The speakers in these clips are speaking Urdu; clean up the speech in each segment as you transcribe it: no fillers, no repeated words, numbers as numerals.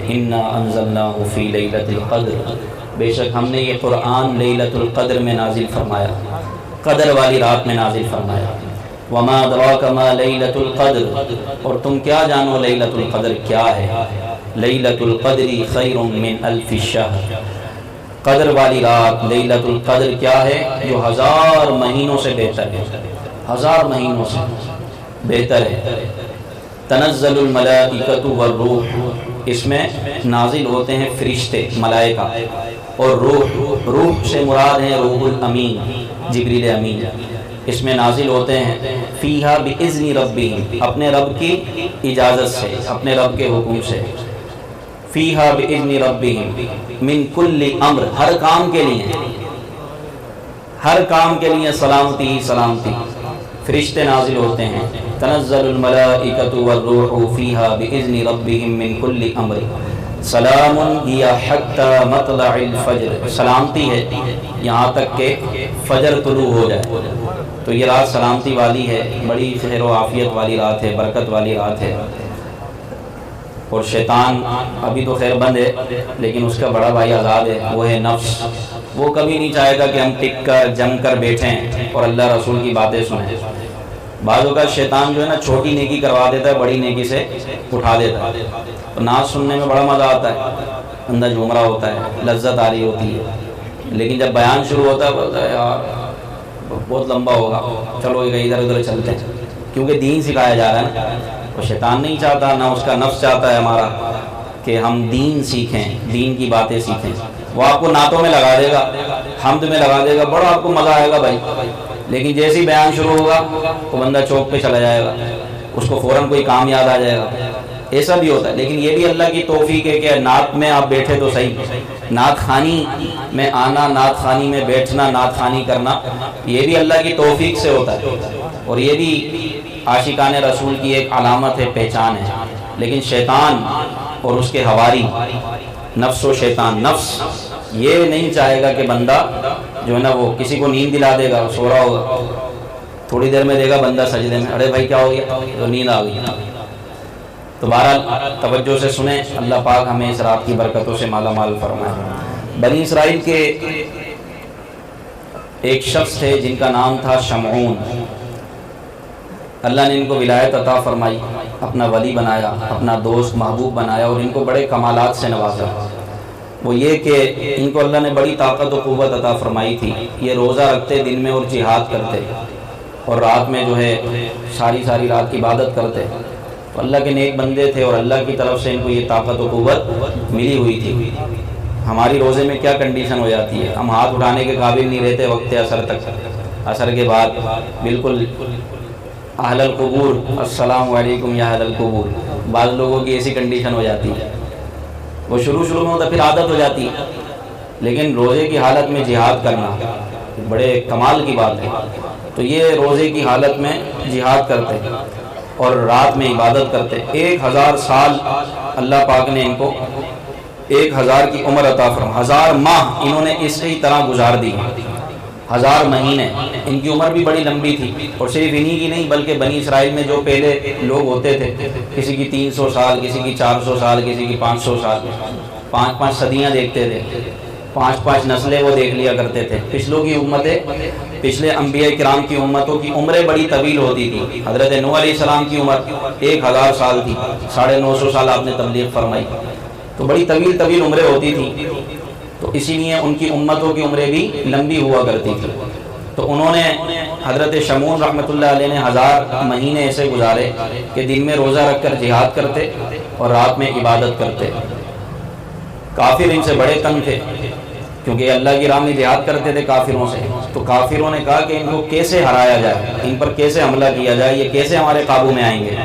انا انزلناہ فی لیلۃ القدر، بے شک ہم نے یہ قرآن لیلۃ القدر میں نازل فرمایا، قدر والی رات میں نازل فرمایا۔ وما ادراک ما لیلۃ القدر، اور تم کیا جانو لیلۃ القدر کیا ہے؟ لیلۃ القدر خیر من الف شہر، قدر والی رات لیلۃ القدر کیا ہے؟ جو 1000 مہینوں سے بہتر ہے، 1000 مہینوں سے بہتر ہے۔ تنزل الملائکۃ والروح، اس میں نازل ہوتے ہیں فرشتے ملائکہ، اور روح سے مراد ہے روح الامین، جبریل امین، اس میں نازل ہوتے ہیں۔ فیہا باذن ربہم، اپنے رب کی اجازت سے، اپنے رب کے حکم سے۔ فیہا باذن ربہم من کل امر، ہر کام کے لیے، ہر کام کے لیے سلامتی ہی سلامتی، فرشتے نازل ہوتے ہیں۔ تنزل الملائکۃ والروح فیہا باذن ربہم من کل امر سلام ہی حتی مطلع الفجر، سلامتی ہے یہاں تک کہ فجر طلوع ہو جائے۔ تو یہ رات سلامتی والی ہے، بڑی خیر و عافیت والی رات ہے، برکت والی رات ہے۔ اور شیطان ابھی تو خیر بند ہے، لیکن اس کا بڑا بھائی آزاد ہے، وہ ہے نفس۔ وہ کبھی نہیں چاہے گا کہ ہم ٹک کر جم کر بیٹھیں اور اللہ رسول کی باتیں سنیں۔ بعض اوقات شیطان جو ہے نا چھوٹی نیکی کروا دیتا ہے، بڑی نیکی سے اٹھا دیتا ہے۔ تو نعت سننے میں بڑا مزہ آتا ہے، اندر جھوم رہا ہوتا ہے، لذت آ رہی ہوتی ہے، لیکن جب بیان شروع ہوتا ہے بولتا ہے یار بہت لمبا ہوگا، چلو ادھر ادھر چلتے ہیں، کیونکہ دین سکھایا جا رہا ہے نا۔ اور شیطان نہیں چاہتا، نہ اس کا نفس چاہتا ہے ہمارا کہ ہم دین سیکھیں، دین کی باتیں سیکھیں۔ وہ آپ کو نعتوں میں لگا دے گا، حمد میں لگا دے گا، بڑا آپ کو مزہ آئے گا بھائی، لیکن جیسے ہی بیان شروع ہوگا تو بندہ چوک پہ چلا جائے گا، اس کو فوراً کوئی کام یاد آ جائے گا۔ ایسا بھی ہوتا ہے، لیکن یہ بھی اللہ کی توفیق ہے کہ نعت میں آپ بیٹھے تو صحیح، نعت خوانی میں آنا، نعت خوانی میں بیٹھنا، نعت خوانی کرنا، یہ بھی اللہ کی توفیق سے ہوتا ہے، اور یہ بھی عاشقان رسول کی ایک علامت ہے، پہچان ہے۔ لیکن شیطان اور اس کے حواری نفس و شیطان، نفس یہ نہیں چاہے گا کہ بندہ جو ہے نا وہ کسی کو نیند دلا دے گا، سو رہا ہوگا، تھوڑی دیر میں دے گا بندہ سجدے میں، ارے بھائی کیا ہو گیا، تو نیند آ گئی۔ تو بہرحال توجہ سے سنیں، اللہ پاک ہمیں اس رات کی برکتوں سے مالا مال فرمائے۔ بنی اسرائیل کے ایک شخص تھے جن کا نام تھا شمعون، اللہ نے ان کو ولایت عطا فرمائی، اپنا ولی بنایا، اپنا دوست محبوب بنایا، اور ان کو بڑے کمالات سے نوازا۔ وہ یہ کہ ان کو اللہ نے بڑی طاقت و قوت عطا فرمائی تھی، یہ روزہ رکھتے دن میں اور جہاد کرتے، اور رات میں جو ہے ساری رات عبادت کرتے۔ تو اللہ کے نیک بندے تھے، اور اللہ کی طرف سے ان کو یہ طاقت و قوت ملی ہوئی تھی۔ ہماری روزے میں کیا کنڈیشن ہو جاتی ہے، ہم ہاتھ اٹھانے کے قابل نہیں رہتے وقت عصر تک، عصر کے بعد بالکل اہل القبور السلام علیکم یا اہل القبور، بعض لوگوں کی ایسی کنڈیشن ہو جاتی ہے، وہ شروع میں ہوتا پھر عادت ہو جاتی ہے، لیکن روزے کی حالت میں جہاد کرنا بڑے کمال کی بات ہے۔ تو یہ روزے کی حالت میں جہاد کرتے اور رات میں عبادت کرتے، 1000 سال اللہ پاک نے ان کو 1000 کی عمر عطا فرمائی، 1000 ماہ انہوں نے اسی طرح گزار دی، 1000 مہینے، ان کی عمر بھی بڑی لمبی تھی۔ اور صرف انہی کی نہیں بلکہ بنی اسرائیل میں جو پہلے لوگ ہوتے تھے، کسی کی 300 سال، کسی کی 400 سال، کسی کی 500 سال، 5 صدیاں دیکھتے تھے، 5 نسلیں وہ دیکھ لیا کرتے تھے۔ پچھلوں کی امتیں، پچھلے انبیاء کرام کی امتوں کی عمریں بڑی طویل ہوتی تھی۔ حضرت نوح علیہ السلام کی عمر 1000 سال تھی، 950 سال آپ نے تبلیغ فرمائی، تو بڑی طویل عمریں ہوتی تھیں، تو اسی لیے ان کی امتوں کی عمریں بھی لمبی ہوا کرتی تھی۔ تو انہوں نے حضرت شمعون رحمۃ اللہ علیہ نے 1000 مہینے ایسے گزارے کہ دن میں روزہ رکھ کر جہاد کرتے اور رات میں عبادت کرتے۔ کافر ان سے بڑے تنگ تھے، کیونکہ اللہ کی راہ میں جہاد کرتے تھے کافروں سے، تو کافروں نے کہا کہ ان کو کیسے ہرایا جائے، ان پر کیسے حملہ کیا جائے، یہ کیسے ہمارے قابو میں آئیں گے۔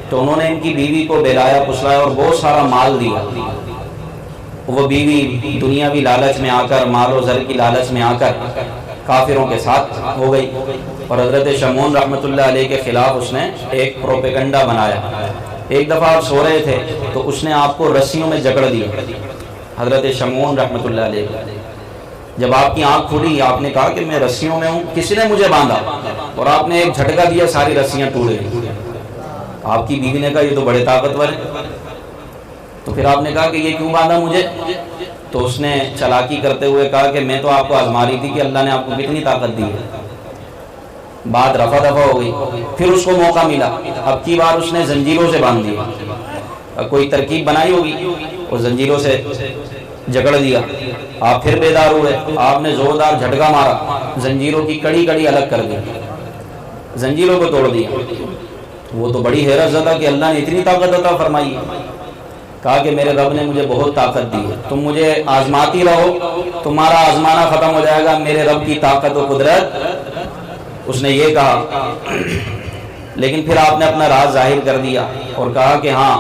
تو انہوں نے ان کی بیوی کو بہلایا پسلایا اور بہت سارا مال دیا۔ وہ بیوی دنیاوی لالچ میں آ کر، مال و زر کی لالچ میں آ کر کافروں کے ساتھ ہو گئی، اور حضرت شمعون رحمۃ اللہ علیہ کے خلاف اس نے ایک پروپیگنڈا بنایا۔ ایک دفعہ آپ سو رہے تھے تو اس نے آپ کو رسیوں میں جکڑ دیا، حضرت شمعون رحمۃ اللہ علیہ۔ جب آپ کی آنکھ کھلی آپ نے کہا کہ میں رسیوں میں ہوں، کسی نے مجھے باندھا، اور آپ نے ایک جھٹکا دیا، ساری رسیاں ٹوٹ گئی۔ آپ کی بیوی نے کہا یہ تو بڑے طاقتور ہیں، تو پھر آپ نے کہا کہ یہ کیوں باندھا مجھے؟ تو اس نے چلاکی کرتے ہوئے کہا کہ میں تو آپ کو آزما رہی تھی کہ اللہ نے آپ کو کتنی طاقت دی ہے۔ بات رفع دفع ہو گئی، پھر اس کو موقع ملا، اب کی بار اس نے زنجیروں سے باندھ دیا، کوئی ترکیب بنائی ہوگی اور زنجیروں سے جکڑ دیا۔ آپ پھر بیدار ہوئے، آپ نے زوردار جھٹکا مارا، زنجیروں کی کڑی کڑی الگ کر دی، زنجیروں کو توڑ دیا۔ وہ تو بڑی حیرت زدہ کہ اللہ نے اتنی طاقت عطا فرمائی ہے۔ کہا کہ میرے رب نے مجھے بہت طاقت دی ہے، تم مجھے آزماتی رہو، تمہارا آزمانا ختم ہو جائے گا، میرے رب کی طاقت و قدرت۔ اس نے یہ کہا، لیکن پھر آپ نے اپنا راز ظاہر کر دیا اور کہا کہ ہاں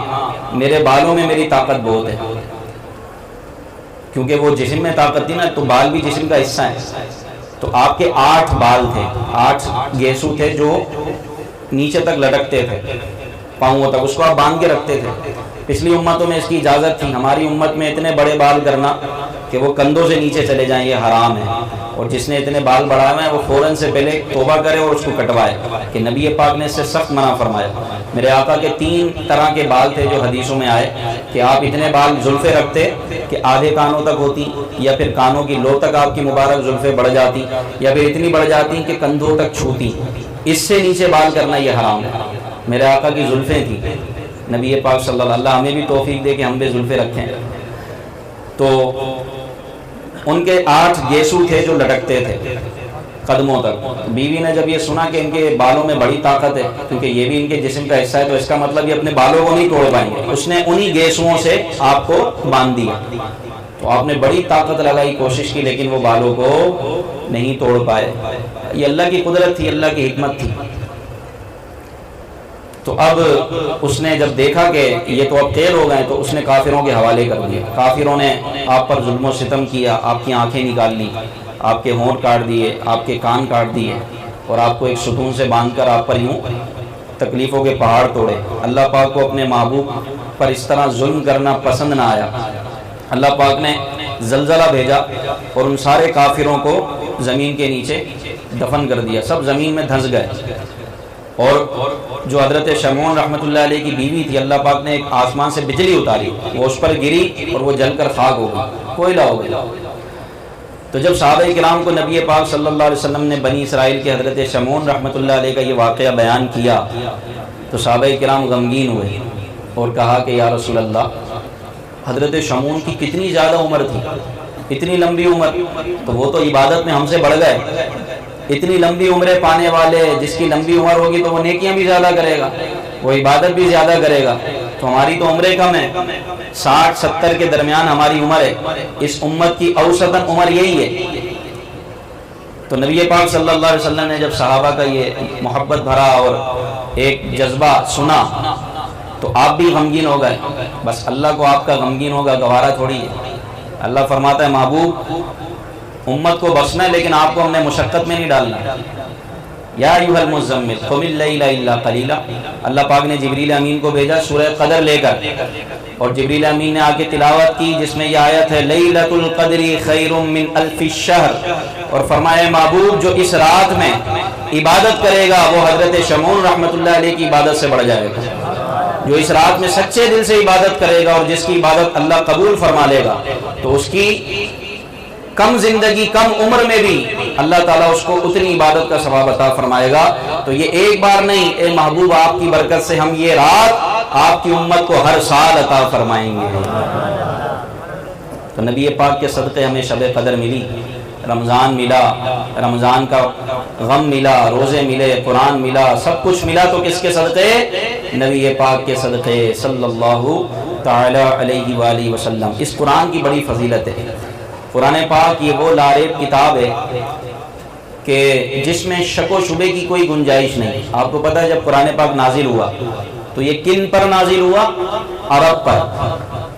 میرے بالوں میں میری طاقت بہت ہے، کیونکہ وہ جسم میں طاقت تھی نا، تو بال بھی جسم کا حصہ ہے۔ تو آپ کے 8 بال تھے، 8 گیسو تھے جو نیچے تک لٹکتے تھے پاؤں تک، اس کو آپ باندھ کے رکھتے تھے۔ پچھلی امتوں میں اس کی اجازت تھی، ہماری امت میں اتنے بڑے بال کرنا کہ وہ کندھوں سے نیچے چلے جائیں یہ حرام ہے، اور جس نے اتنے بال بڑھائے ہیں وہ فوراً سے پہلے توبہ کرے اور اس کو کٹوائے، کہ نبی پاک نے اس سے سخت منع فرمایا۔ میرے آقا کے 3 طرح کے بال تھے جو حدیثوں میں آئے کہ آپ اتنے بال زلفیں رکھتے کہ آدھے کانوں تک ہوتی، یا پھر کانوں کی لو تک آپ کی مبارک زلفیں بڑھ جاتی، یا پھر اتنی بڑھ جاتی کہ کندھوں تک چھوتی، اس سے نیچے بال کرنا یہ حرام ہے۔ میرے آقا کی زلفیں تھیں، نبی پاک صلی اللہ علیہ وسلم ہمیں بھی توفیق دے کہ ہم بھی زلفیں رکھیں۔ تو ان کے 8 گیسو تھے جو لٹکتے تھے قدموں تک۔ بیوی نے جب یہ سنا کہ ان کے بالوں میں بڑی طاقت ہے، کیونکہ یہ بھی ان کے جسم کا حصہ ہے، تو اس کا مطلب یہ اپنے بالوں کو نہیں توڑ پائیں گے، اس نے انہی گیسوؤں سے آپ کو باندھ دیا۔ تو آپ نے بڑی طاقت لگائی، کوشش کی، لیکن وہ بالوں کو نہیں توڑ پائے۔ یہ اللہ کی قدرت تھی، اللہ کی حکمت تھی۔ تو اب اس نے جب دیکھا کہ یہ تو اب قید ہو گئے، تو اس نے کافروں کے حوالے کر دیا۔ کافروں نے آپ پر ظلم و ستم کیا، آپ کی آنکھیں نکال لی، آپ کے ہونٹ کاٹ دیے، آپ کے کان کاٹ دیے، اور آپ کو ایک ستون سے باندھ کر آپ پر یوں تکلیفوں کے پہاڑ توڑے۔ اللہ پاک کو اپنے محبوب پر اس طرح ظلم کرنا پسند نہ آیا۔ اللہ پاک نے زلزلہ بھیجا اور ان سارے کافروں کو زمین کے نیچے دفن کر دیا، سب زمین میں دھنس گئے۔ اور جو حضرت شمعون رحمۃ اللہ علیہ کی بیوی تھی، اللہ پاک نے ایک آسمان سے بجلی اتاری، وہ اس پر گری اور وہ جل کر خاک ہو گئی، کوئلہ ہو گئی۔ تو جب صحابہ کرام کو نبی پاک صلی اللہ علیہ وسلم نے بنی اسرائیل کے حضرت شمعون رحمۃ اللہ علیہ کا یہ واقعہ بیان کیا، تو صحابہ کرام غمگین ہوئے اور کہا کہ یا رسول اللہ، حضرت شمعون کی کتنی زیادہ عمر تھی، اتنی لمبی عمر، تو وہ تو عبادت میں ہم سے بڑھ گئے۔ اتنی لمبی عمریں پانے والے، جس کی لمبی عمر ہوگی تو وہ نیکیاں بھی زیادہ کرے گا، وہ عبادت بھی زیادہ کرے گا، تو ہماری تو عمریں کم ہیں، 60-70 کے درمیان ہماری عمر ہے، اس امت کی اوسطاً عمر یہی ہے۔ تو نبی پاک صلی اللہ علیہ وسلم نے جب صحابہ کا یہ محبت بھرا اور ایک جذبہ سنا، تو آپ بھی غمگین ہو گئے۔ بس اللہ کو آپ کا غمگین ہوگا گوارا تھوڑی ہے۔ اللہ فرماتا ہے محبوب امت کو بخشنا ہے، لیکن آپ کو ہم نے مشقت میں نہیں ڈالنا۔ یا ایھا المزمل قم اللیل الا قلیلا، اللہ پاک نے جبریل امین کو بھیجا سورہ قدر لے کر، اور جبریل امین نے آ کے تلاوت کی جس میں یہ آیت ہے لیلۃ القدر خیر من الف الشہر، اور فرمایا محبوب جو اس رات میں عبادت کرے گا وہ حضرت شمعون رحمۃ اللہ علیہ کی عبادت سے بڑھ جائے گا۔ جو اس رات میں سچے دل سے عبادت کرے گا اور جس کی عبادت اللہ قبول فرما لے گا، تو اس کی کم زندگی کم عمر میں بھی اللہ تعالیٰ اس کو اتنی عبادت کا ثواب عطا فرمائے گا۔ تو یہ ایک بار نہیں، اے محبوب آپ کی برکت سے ہم یہ رات آپ کی امت کو ہر سال عطا فرمائیں گے۔ تو نبی پاک کے صدقے ہمیں شب قدر ملی، رمضان ملا، رمضان کا غم ملا، روزے ملے، قرآن ملا، سب کچھ ملا، تو کس کے صدقے؟ نبی پاک کے صدقے صلی اللہ تعالی علیہ وآلہ وسلم۔ اس قرآن کی بڑی فضیلت ہے۔ قرآن پاک یہ وہ لاریب کتاب ہے کہ جس میں شک و شبے کی کوئی گنجائش نہیں۔ آپ کو پتہ ہے جب قرآن پاک نازل ہوا تو یہ کن پر نازل ہوا؟ عرب پر،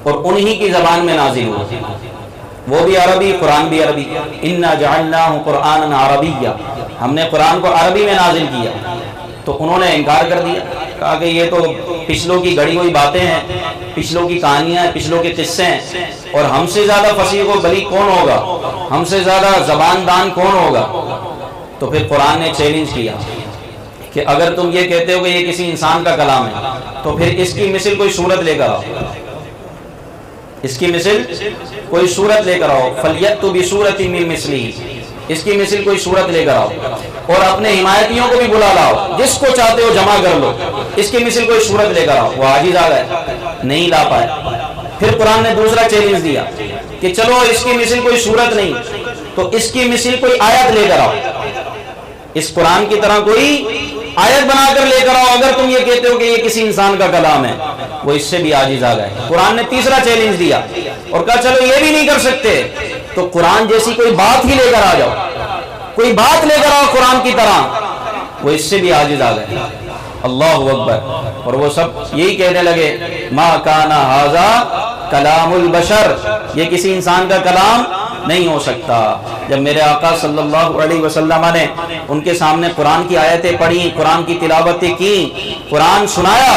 اور انہی کی زبان میں نازل ہوا، وہ بھی عربی، قرآن بھی عربی۔ انا جعلناہ قرآنا عربیا، ہم نے قرآن کو عربی میں نازل کیا۔ تو انہوں نے انکار کر دیا، کہا کہ یہ تو پچھلوں کی گڑھی ہوئی باتیں ہیں، پچھلوں کی کہانیاں ہیں، پچھلوں کے قصے ہیں، اور ہم سے زیادہ فصیح و بلیغ کون ہوگا، ہم سے زیادہ زبان دان کون ہوگا۔ تو پھر قرآن نے چیلنج کیا کہ اگر تم یہ کہتے ہو کہ یہ کسی انسان کا کلام ہے تو پھر اس کی مثل کوئی صورت لے کر آؤ۔ اس کی مثل کوئی صورت لے کر آؤ، فَلْيَأْتُوا بِصُورَةٍ مِّن مِّثْلِهِ، اس کی مثل کوئی صورت لے کر آؤ، اور اپنے حمایتیوں کو بھی بلا لاؤ، جس کو چاہتے ہو جمع کر لو، اس کی مثل کوئی صورت لے کر آؤ۔ وہ عاجز آ گئے، نہیں لا پائے۔ پھر قرآن نے دوسرا چیلنج دیا کہ چلو اس کی مثل کوئی صورت نہیں تو اس کی مثل کوئی آیت لے کر آؤ، اس قرآن کی طرح کوئی آیت بنا کر لے کر آؤ، اگر تم یہ کہتے ہو کہ یہ کسی انسان کا کلام ہے۔ وہ اس سے بھی عاجز آ گئے۔ قرآن نے تیسرا چیلنج دیا اور کہا چلو یہ بھی نہیں کر سکتے تو قرآن جیسی کوئی بات ہی لے کر آ جاؤ، کوئی بات لے کر آؤ قرآن کی طرح۔ وہ اس سے بھی عاجز آ گئے۔ اللہ اکبر۔ اور وہ سب یہی کہنے لگے ما کان ھذا کلام البشر، یہ کسی انسان کا کلام نہیں ہو سکتا۔ جب میرے آقا صلی اللہ علیہ وسلم نے ان کے سامنے قرآن کی آیتیں پڑھی، قرآن کی تلاوتیں کی، قرآن سنایا،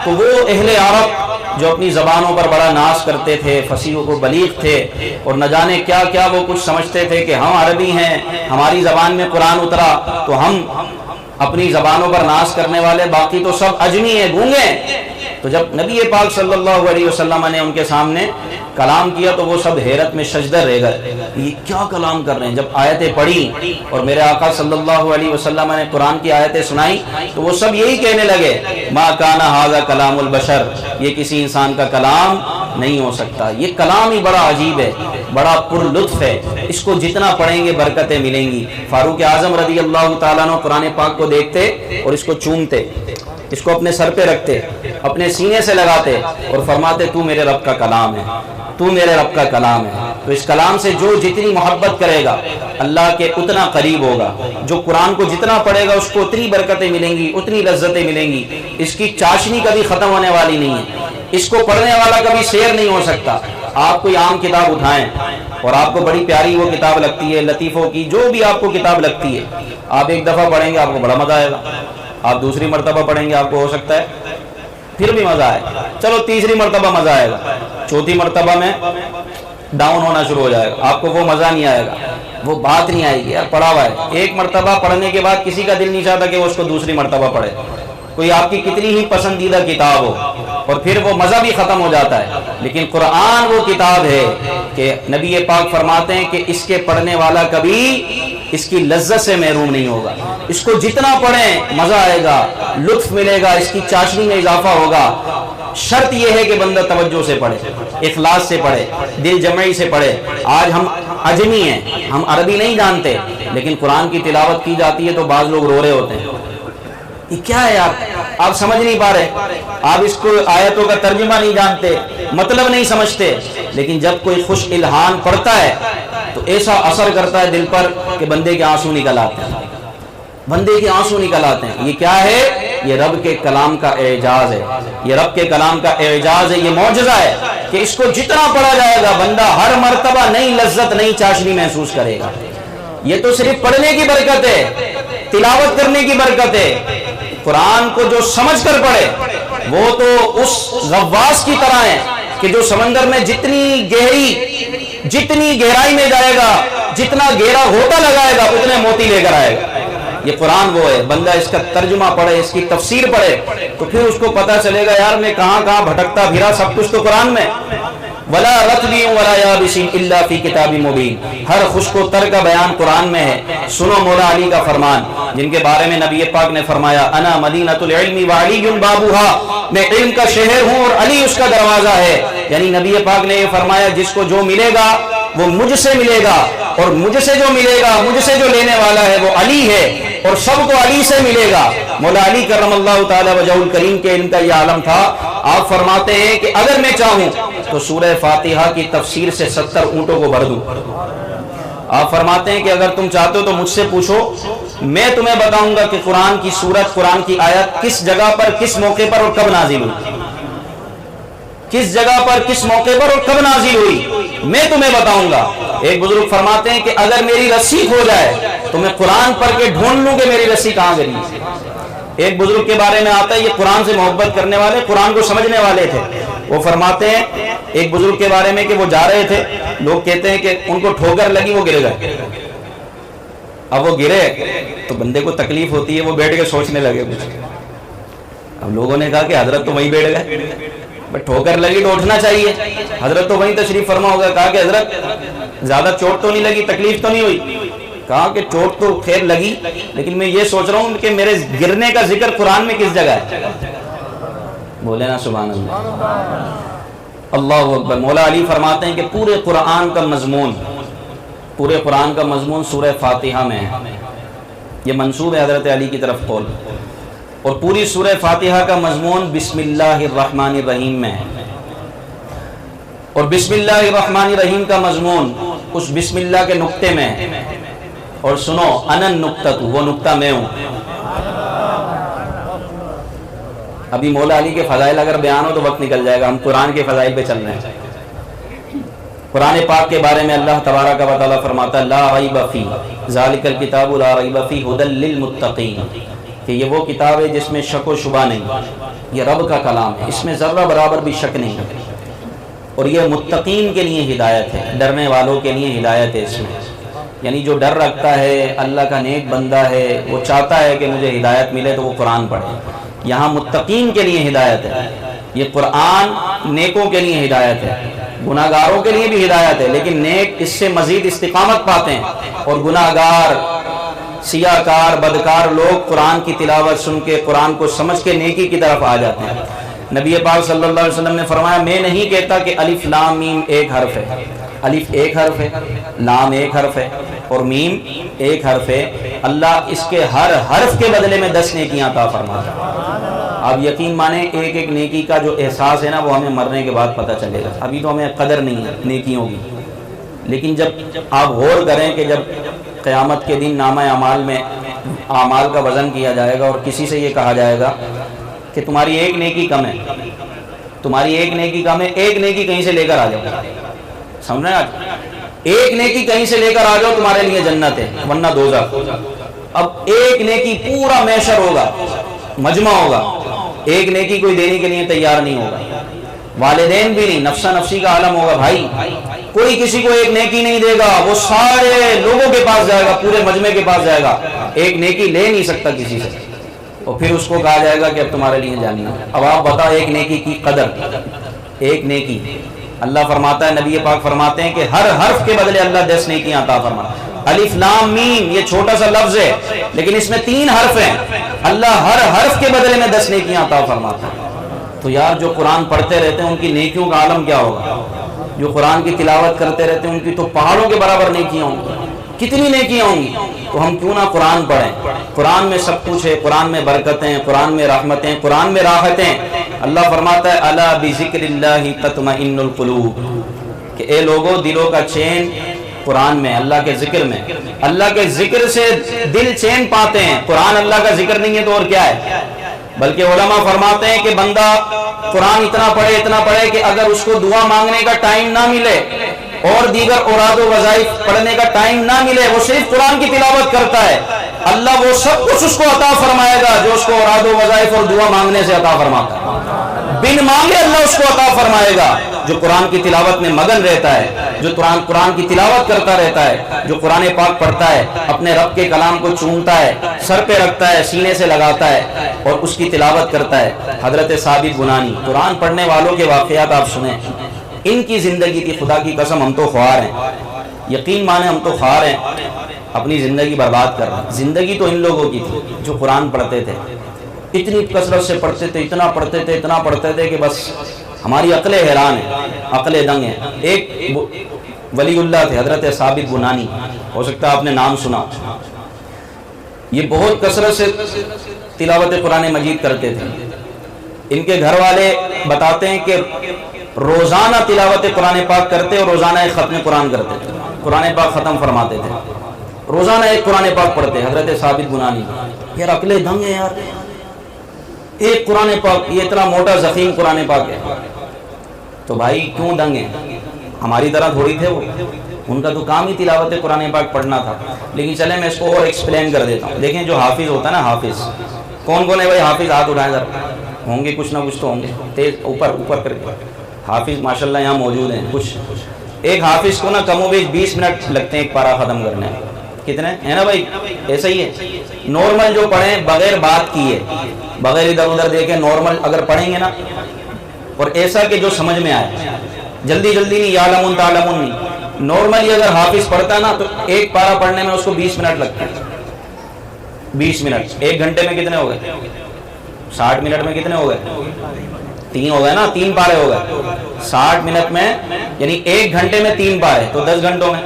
تو وہ اہل عرب جو اپنی زبانوں پر بڑا ناز کرتے تھے، فصیح و بلیغ تھے، اور نہ جانے کیا کیا وہ کچھ سمجھتے تھے کہ ہم عربی ہیں، ہماری زبان میں قرآن اترا تو ہم اپنی زبانوں پر ناز کرنے والے، باقی تو سب عجمی ہیں، گونگے۔ تو جب نبی پاک صلی اللہ علیہ وسلم نے ان کے سامنے کلام کیا تو وہ سب حیرت میں سجدہ رہ گئے، یہ کیا کلام کر رہے ہیں۔ جب آیتیں پڑھی اور میرے آقا صلی اللہ علیہ وسلم نے قرآن کی آیتیں سنائی تو وہ سب یہی کہنے لگے ما کان ھذا کلام البشر، یہ کسی انسان کا کلام نہیں ہو سکتا۔ یہ کلام ہی بڑا عجیب ہے، بڑا پر لطف ہے، اس کو جتنا پڑھیں گے برکتیں ملیں گی۔ فاروق اعظم رضی اللہ تعالیٰ عنہ قرآن پاک کو دیکھتے اور اس کو چومتے، اس کو اپنے سر پہ رکھتے، اپنے سینے سے لگاتے اور فرماتے تو میرے رب کا کلام ہے، تو میرے رب کا کلام ہے۔ تو اس کلام سے جو جتنی محبت کرے گا اللہ کے اتنا قریب ہوگا، جو قرآن کو جتنا پڑھے گا اس کو اتنی برکتیں ملیں گی، اتنی لذتیں ملیں گی۔ اس کی چاشنی کبھی ختم ہونے والی نہیں ہے، اس کو پڑھنے والا کبھی سیر نہیں ہو سکتا۔ آپ کوئی عام کتاب اٹھائیں اور آپ کو بڑی پیاری وہ کتاب لگتی ہے، لطیفوں کی جو بھی آپ کو کتاب لگتی ہے، آپ ایک دفعہ پڑھیں گے آپ کو بڑا مزہ آئے گا، آپ دوسری مرتبہ پڑھیں گے آپ کو ہو سکتا ہے پھر بھی مزہ آئے، چلو تیسری مرتبہ مزہ آئے گا، چوتھی مرتبہ میں ڈاؤن ہونا شروع ہو جائے گا، آپ کو وہ مزہ نہیں آئے گا، وہ بات نہیں آئے گی، یار پڑھا ہوا ہے۔ ایک مرتبہ پڑھنے کے بعد کسی کا دل نہیں چاہتا کہ وہ اس کو دوسری مرتبہ پڑھے، کوئی آپ کی کتنی ہی پسندیدہ کتاب ہو اور پھر وہ مزہ بھی ختم ہو جاتا ہے۔ لیکن قرآن وہ کتاب ہے کہ نبی پاک فرماتے ہیں کہ اس کے پڑھنے والا کبھی اس کی لذت سے محروم نہیں ہوگا، اس کو جتنا پڑھیں مزہ آئے گا، لطف ملے گا، اس کی چاشنی میں اضافہ ہوگا۔ شرط یہ ہے کہ بندہ توجہ سے پڑھے، اخلاص سے پڑھے، دل جمعی سے پڑھے۔ آج ہم عجمی ہیں، ہم عربی نہیں جانتے، لیکن قرآن کی تلاوت کی جاتی ہے تو بعض لوگ رو رہے ہوتے ہیں، یہ کیا ہے یار، آپ سمجھ نہیں پا رہے، آپ اس کو آیتوں کا ترجمہ نہیں جانتے، مطلب نہیں سمجھتے۔ لیکن جب کوئی خوش الہان پڑھتا ہے تو ایسا اثر کرتا ہے دل پر کہ بندے کے آنسو نکل آتے ہیں، بندے کے آنسو نکل آتے ہیں۔ یہ کیا ہے؟ یہ رب کے کلام کا اعجاز ہے، یہ رب کے کلام کا اعجاز ہے، یہ معجزہ ہے کہ اس کو جتنا پڑھا جائے گا بندہ ہر مرتبہ نئی لذت، نئی چاشنی محسوس کرے گا۔ یہ تو صرف پڑھنے کی برکت ہے، تلاوت کرنے کی برکت ہے۔ قرآن کو جو سمجھ کر پڑھے وہ تو اس غواص کی طرح ہے کہ جو سمندر میں جتنی گہرائی میں جائے گا، جتنا گہرا غوطہ لگائے گا اتنے موتی لے کر آئے گا۔ یہ قرآن وہ ہے، بندہ اس کا ترجمہ پڑھے، اس کی تفسیر پڑھے تو پھر اس کو پتا چلے گا یار میں کہاں کہاں بھٹکتا پھرا، سب کچھ تو قرآن میں۔ ولا رطب ولا یابس الا فی کتاب مبین، ہر خشک و تر کا بیان قرآن میں ہے۔ سنو مولا علی کا فرمان جن کے بارے میں نبی پاک نے فرمایا انا مدینۃ العلم وعلی بابها، میں علم کا شہر ہوں اور علی اس کا دروازہ ہے۔ یعنی نبی پاک نے یہ فرمایا جس کو جو ملے گا وہ مجھ سے ملے گا، اور مجھ سے جو ملے گا، مجھ سے جو لینے والا ہے وہ علی ہے، اور سب کو علی سے ملے گا۔ مولا علی کرم اللہ تعالی وجہ الکریم کے علم کا یہ عالم تھا۔ آپ فرماتے ہیں کہ اگر میں چاہوں تو سورہ فاتحہ کی تفسیر سے 70 اونٹوں کو بھر دوں۔ آپ فرماتے ہیں کہ اگر تم چاہتے ہو تو مجھ سے پوچھو، میں تمہیں بتاؤں گا کہ قرآن کی سورت، قرآن کی آیت کس جگہ پر، کس موقع پر اور کب نازل ہوئی، کس جگہ پر، کس موقع پر اور کب نازل ہوئی، میں تمہیں بتاؤں گا۔ ایک بزرگ فرماتے ہیں کہ اگر میری رسی کھو جائے تو میں قرآن پڑھ کے ڈھونڈ لوں کہ میری رسی کہاں گئی۔ ایک بزرگ کے بارے میں آتا ہے یہ قرآن سے محبت کرنے والے، قرآن کو سمجھنے والے تھے۔ وہ فرماتے ہیں ایک بزرگ کے بارے میں کہ وہ جا رہے تھے، لوگ کہتے ہیں کہ ان کو ٹھوکر لگی، وہ گر گئے۔ اب وہ گرے تو بندے کو تکلیف ہوتی ہے، وہ بیٹھ کے سوچنے لگے کچھ۔ اب لوگوں نے کہا کہ حضرت تو وہیں بیٹھ گئے، بٹ ٹھوکر لگی تو اٹھنا چاہیے. حضرت تو وہیں تشریف فرما ہوگا. کہا کہ حضرت زیادہ چوٹ تو نہیں لگی, تکلیف تو نہیں ہوئی؟ کہا کہ چوٹ تو خیر لگی, لیکن میں یہ سوچ رہا ہوں کہ میرے گرنے کا ذکر قرآن میں کس جگہ ہے. بولے نا سبحان اللہ. اللہ اکبر. مولا علی فرماتے ہیں کہ پورے قرآن کا مضمون سورہ فاتحہ میں ہے. یہ منسوب ہے حضرت علی کی طرف قول. اور پوری سورہ فاتحہ کا مضمون بسم اللہ الرحمن الرحیم میں ہے. اور بسم اللہ الرحمن الرحیم کا مضمون اس بسم اللہ کے نقطے میں ہے. اور سنو, انا النقطۃ, وہ نقطہ میں ہوں. ابھی مولا علی کے فضائل اگر بیان ہو تو وقت نکل جائے گا. ہم قرآن کے فضائل پہ چل رہے ہیں. قرآن پاک کے بارے میں اللہ تبارک و تعالیٰ فرماتا ہے لا ریب فیہ ذالک الکتاب لا ریب فیہ ھدی للمتقین, کہ یہ وہ کتاب ہے جس میں شک و شبہ نہیں. یہ رب کا کلام ہے, اس میں ذرہ برابر بھی شک نہیں ہے. اور یہ متقین کے لیے ہدایت ہے, ڈرنے والوں کے لیے ہدایت ہے اس میں. یعنی جو ڈر رکھتا ہے, اللہ کا نیک بندہ ہے, وہ چاہتا ہے کہ مجھے ہدایت ملے تو وہ قرآن پڑھے. یہاں متقین کے لیے ہدایت ہے. یہ قرآن نیکوں کے لیے ہدایت ہے, گناہ گاروں کے لیے بھی ہدایت ہے, لیکن نیک اس سے مزید استقامت پاتے ہیں. اور گناہ گار, سیاہ کار, بدکار لوگ قرآن کی تلاوت سن کے, قرآن کو سمجھ کے نیکی کی طرف آ جاتے ہیں. نبی پاک صلی اللہ علیہ وسلم نے فرمایا میں نہیں کہتا کہ الف لام میم ایک حرف ہے. الف ایک حرف ہے, لام ایک حرف ہے, اور میم ایک حرف ہے. اللہ اس کے ہر حرف کے بدلے میں 10 نیکیاں عطا فرماتا ہے. آپ یقین مانیں ایک ایک نیکی کا جو احساس ہے نا وہ ہمیں مرنے کے بعد پتہ چلے گا. ابھی تو ہمیں قدر نہیں ہے نیکیوں کی, لیکن جب آپ غور کریں کہ جب قیامت کے دن نامہ اعمال میں اعمال کا وزن کیا جائے گا اور کسی سے یہ کہا جائے گا کہ تمہاری ایک نیکی کم ہے, تمہاری ایک نیکی کم ہے, ایک نیکی کہیں سے لے کر آ جاؤ. سمجھ رہے ہیں, آج ایک نیکی کہیں سے لے کر آ جاؤ, تمہارے لیے جنت ہے ورنہ دوزخ. اب ایک نیکی پورا محشر ہوگا, مجمع ہوگا, ایک نیکی کوئی دینے کے لیے تیار نہیں ہوگا, والدین بھی نہیں, نفسا نفسی کا عالم ہوگا. بھائی کوئی کسی کو ایک نیکی نہیں دے گا, وہ سارے لوگوں کے پاس جائے گا, پورے مجمع کے پاس جائے گا, ایک نیکی لے نہیں سکتا کسی سے. اور پھر اس کو کہا جائے گا کہ اب تمہارے لیے جانی ہے. اب آپ بتاؤ ایک نیکی کی قدر, ایک نیکی. اللہ فرماتا ہے, نبی پاک فرماتے ہیں کہ ہر حرف کے بدلے اللہ 10 نیکیاں عطا فرماتا ہے. الف لام میم یہ چھوٹا سا لفظ ہے, لیکن اس میں 3 حرف ہیں. اللہ ہر حرف کے بدلے میں 10 نیکیاں عطا فرماتا ہے. تو یار جو قرآن پڑھتے رہتے ہیں ان کی نیکیوں کا عالم کیا ہوگا. جو قرآن کی تلاوت کرتے رہتے ہیں ان کی تو پہاڑوں کے برابر نیکیاں ہوں گی, کتنی نیکیاں ہوں گی. تو ہم کیوں نہ قرآن پڑھیں. قرآن میں سب کچھ ہے, قرآن میں برکتیں, قرآن میں رحمتیں, قرآن میں راحتیں. اللہ فرماتا ہے الا بذکر اللہ تطمئن القلوب, کہ اے لوگو دلوں کا چین قرآن میں, اللہ کے ذکر میں. اللہ کے ذکر سے دل چین پاتے ہیں. قرآن اللہ کا ذکر نہیں ہے تو اور کیا ہے. بلکہ علماء فرماتے ہیں کہ بندہ قرآن اتنا پڑھے کہ اگر اس کو دعا مانگنے کا ٹائم نہ ملے اور دیگر اوراد و وظائف پڑھنے کا ٹائم نہ ملے, وہ صرف قرآن کی تلاوت کرتا ہے, اللہ وہ سب کچھ اس کو عطا فرمائے گا جو اس کو اوراد و وظائف اور دعا مانگنے سے عطا فرماتا ہے. بن مانگے اللہ اس کو عطا فرمائے گا. جو قرآن کی تلاوت میں مگن رہتا ہے, جو قرآن کی تلاوت کرتا رہتا ہے, جو قرآن پاک پڑھتا ہے, اپنے رب کے کلام کو چومتا ہے, سر پہ رکھتا ہے, سینے سے لگاتا ہے اور اس کی تلاوت کرتا ہے. حضرت ثابت بنانی, قرآن پڑھنے والوں کے واقعات آپ سنیں, ان کی زندگی کی خدا کی قسم ہم تو خوار ہیں. یقین مانیں ہم تو خوار ہیں, اپنی زندگی برباد کر رہے ہیں. زندگی تو ان لوگوں کی تھی جو قرآن پڑھتے تھے, اتنی کثرت سے پڑھتے تھے, اتنا پڑھتے تھے کہ بس ہماری عقلیں حیران ہیں, عقلیں دنگ ہیں. ایک ولی اللہ تھے حضرت ثابت بنانی, ہو سکتا ہے آپ نے نام سنا. یہ بہت کثرت سے تلاوت قرآن مجید کرتے تھے. ان کے گھر والے بتاتے ہیں کہ روزانہ تلاوت قرآن پاک کرتے اور روزانہ ایک ختم قرآن کرتے تھے, قرآن پاک ختم فرماتے تھے, روزانہ ایک قرآن پاک پڑھتے. حضرت ثابت بنانی, یار عقلیں دنگ ہیں یار, ایک قرآن پاک, یہ اتنا موٹا ضخیم قرآن پاک ہے. تو بھائی کیوں دنگ ہیں, ہماری طرح تھوڑی تھے وہ, ان کا تو کام ہی تلاوت قرآن پاک پڑھنا تھا. لیکن چلے میں اس کو اور ایکسپلین کر دیتا ہوں. دیکھیں جو حافظ ہوتا ہے نا, حافظ کون ہے بھائی؟ حافظ ہاتھ اٹھائیں ذرا, ہوں گے کچھ نہ کچھ تو ہوں گے, تیز اوپر کر کے. حافظ ماشاءاللہ یہاں موجود ہیں کچھ. ایک حافظ کو نا کم و بیش 20 منٹ لگتے ہیں ایک پارہ ختم کرنے. کتنے ہے نا بھائی, ایسا ہی ہے. نارمل جو پڑھیں بغیر بات کیے, بغیر ادھر ادھر دیکھیں, نارمل اگر پڑھیں گے نا اور ایسا کہ جو سمجھ میں آئے، جلدی جلدی نہیں، یعلمون تعلمون نہیں۔ نارملی اگر حافظ پڑھتا نا تو ایک پارہ پڑھنے میں اس کو 20 منٹ لگتے ہیں، 20 منٹ۔ 1 گھنٹے میں کتنے ہو گئے؟ 60 منٹ میں کتنے ہو گئے؟ 3 ہو گئے نا، 3 پارے ہو گئے 60 منٹ میں، یعنی 1 گھنٹے میں 3 پارے، تو 10 گھنٹوں میں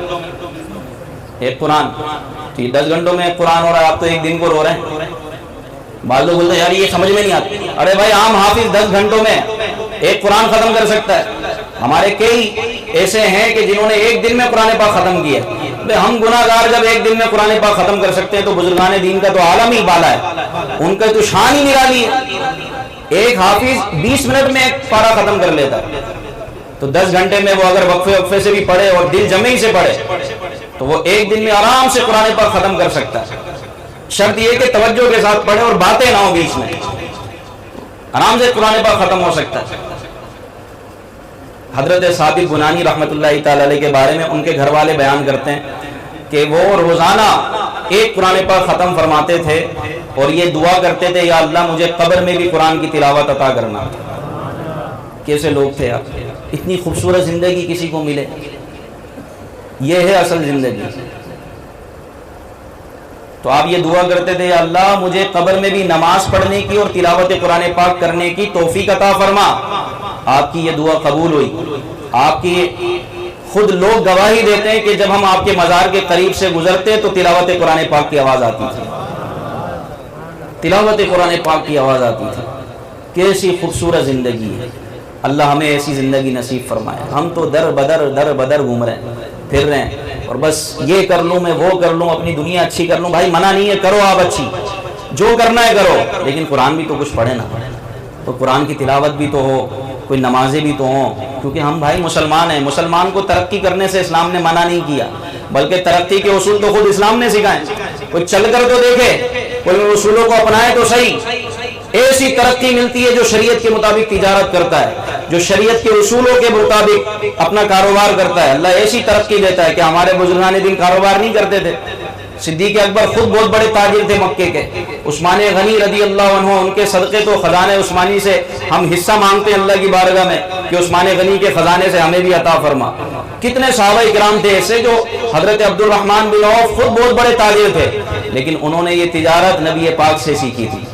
ایک قرآن۔ تو یہ 10 گھنٹوں میں ایک قرآن ہو رہا ہے، آپ تو ایک دن کو رو رہے ہیں۔ بعض لوگ بولتے ہیں یار یہ سمجھ میں نہیں آتی، ارے بھائی عام حافظ 10 گھنٹوں میں ایک قرآن ختم کر سکتا ہے۔ ہمارے کئی ایسے ہیں کہ جنہوں نے ایک دن میں قرآن پاک ختم کیا۔ ہم گناہ گار جب ایک دن میں قرآن پاک ختم کر سکتے ہیں تو بزرگان دین کا تو عالم ہی بالا ہے، ان کا تو شان ہی نرالی ہے۔ ایک حافظ 20 منٹ میں ایک پارہ ختم کر لیتا، تو 10 گھنٹے میں وہ اگر وقفے سے بھی پڑھے اور دل جمعی سے پڑھے تو وہ ایک دن میں آرام سے قرآن پاک ختم کر سکتا ہے۔ شرط یہ کہ توجہ کے ساتھ پڑھے اور باتیں نہ ہو بیچ میں، آرام سے قرآن پاک ختم ہو سکتا ہے۔ حضرت ثابت بنانی رحمۃ اللہ تعالی علیہ کے بارے میں ان کے گھر والے بیان کرتے ہیں کہ وہ روزانہ ایک قرآن پاک ختم فرماتے تھے اور یہ دعا کرتے تھے، یا اللہ مجھے قبر میں بھی قرآن کی تلاوت عطا کرنا۔ کیسے لوگ تھے آپ، اتنی خوبصورت زندگی کسی کو ملے، یہ ہے اصل زندگی۔ تو آپ یہ دعا کرتے تھے، یا اللہ مجھے قبر میں بھی نماز پڑھنے کی اور تلاوت قرآن پاک کرنے کی توفیق عطا فرما۔ آپ کی یہ دعا قبول ہوئی۔ آپ کی خود لوگ گواہی دیتے ہیں کہ جب ہم آپ کے مزار کے قریب سے گزرتے تو تلاوت قرآن پاک کی آواز آتی تھی، تلاوت قرآن پاک کی آواز آتی تھی۔ کیسی خوبصورت زندگی ہے، اللہ ہمیں ایسی زندگی نصیب فرمائے۔ ہم تو در بدر گھوم رہے ہیں، پھر رہے ہیں، اور بس یہ کر لوں میں، وہ کر لوں، اپنی دنیا اچھی کر لوں۔ بھائی منع نہیں ہے، کرو آپ اچھی، جو کرنا ہے کرو، لیکن قرآن بھی تو کچھ پڑھے نا، تو قرآن کی تلاوت بھی تو ہو، کوئی نمازیں بھی تو ہوں، کیونکہ ہم بھائی مسلمان ہیں۔ مسلمان کو ترقی کرنے سے اسلام نے منع نہیں کیا، بلکہ ترقی کے اصول تو خود اسلام نے سکھائے۔ کوئی چل کر تو دیکھے، کوئی اصولوں کو اپنائے تو صحیح۔ ایسی ترقی ملتی ہے جو شریعت کے مطابق تجارت کرتا ہے، جو شریعت کے اصولوں کے مطابق اپنا کاروبار کرتا ہے، اللہ ایسی ترقی دیتا ہے کہ ہمارے بزرگان دین کاروبار نہیں کرتے تھے۔ صدیق اکبر خود بہت بڑے تاجر تھے مکے کے، عثمان غنی رضی اللہ عنہ، ان کے صدقے تو خزانے عثمانی سے ہم حصہ مانگتے ہیں اللہ کی بارگاہ میں کہ عثمان غنی کے خزانے سے ہمیں بھی عطا فرما۔ کتنے صحابہ کرام تھے ایسے جو، حضرت عبد الرحمن بن عوف خود بہت بڑے تاجر تھے، لیکن انہوں نے یہ تجارت نبی پاک سے سیکھی تھی۔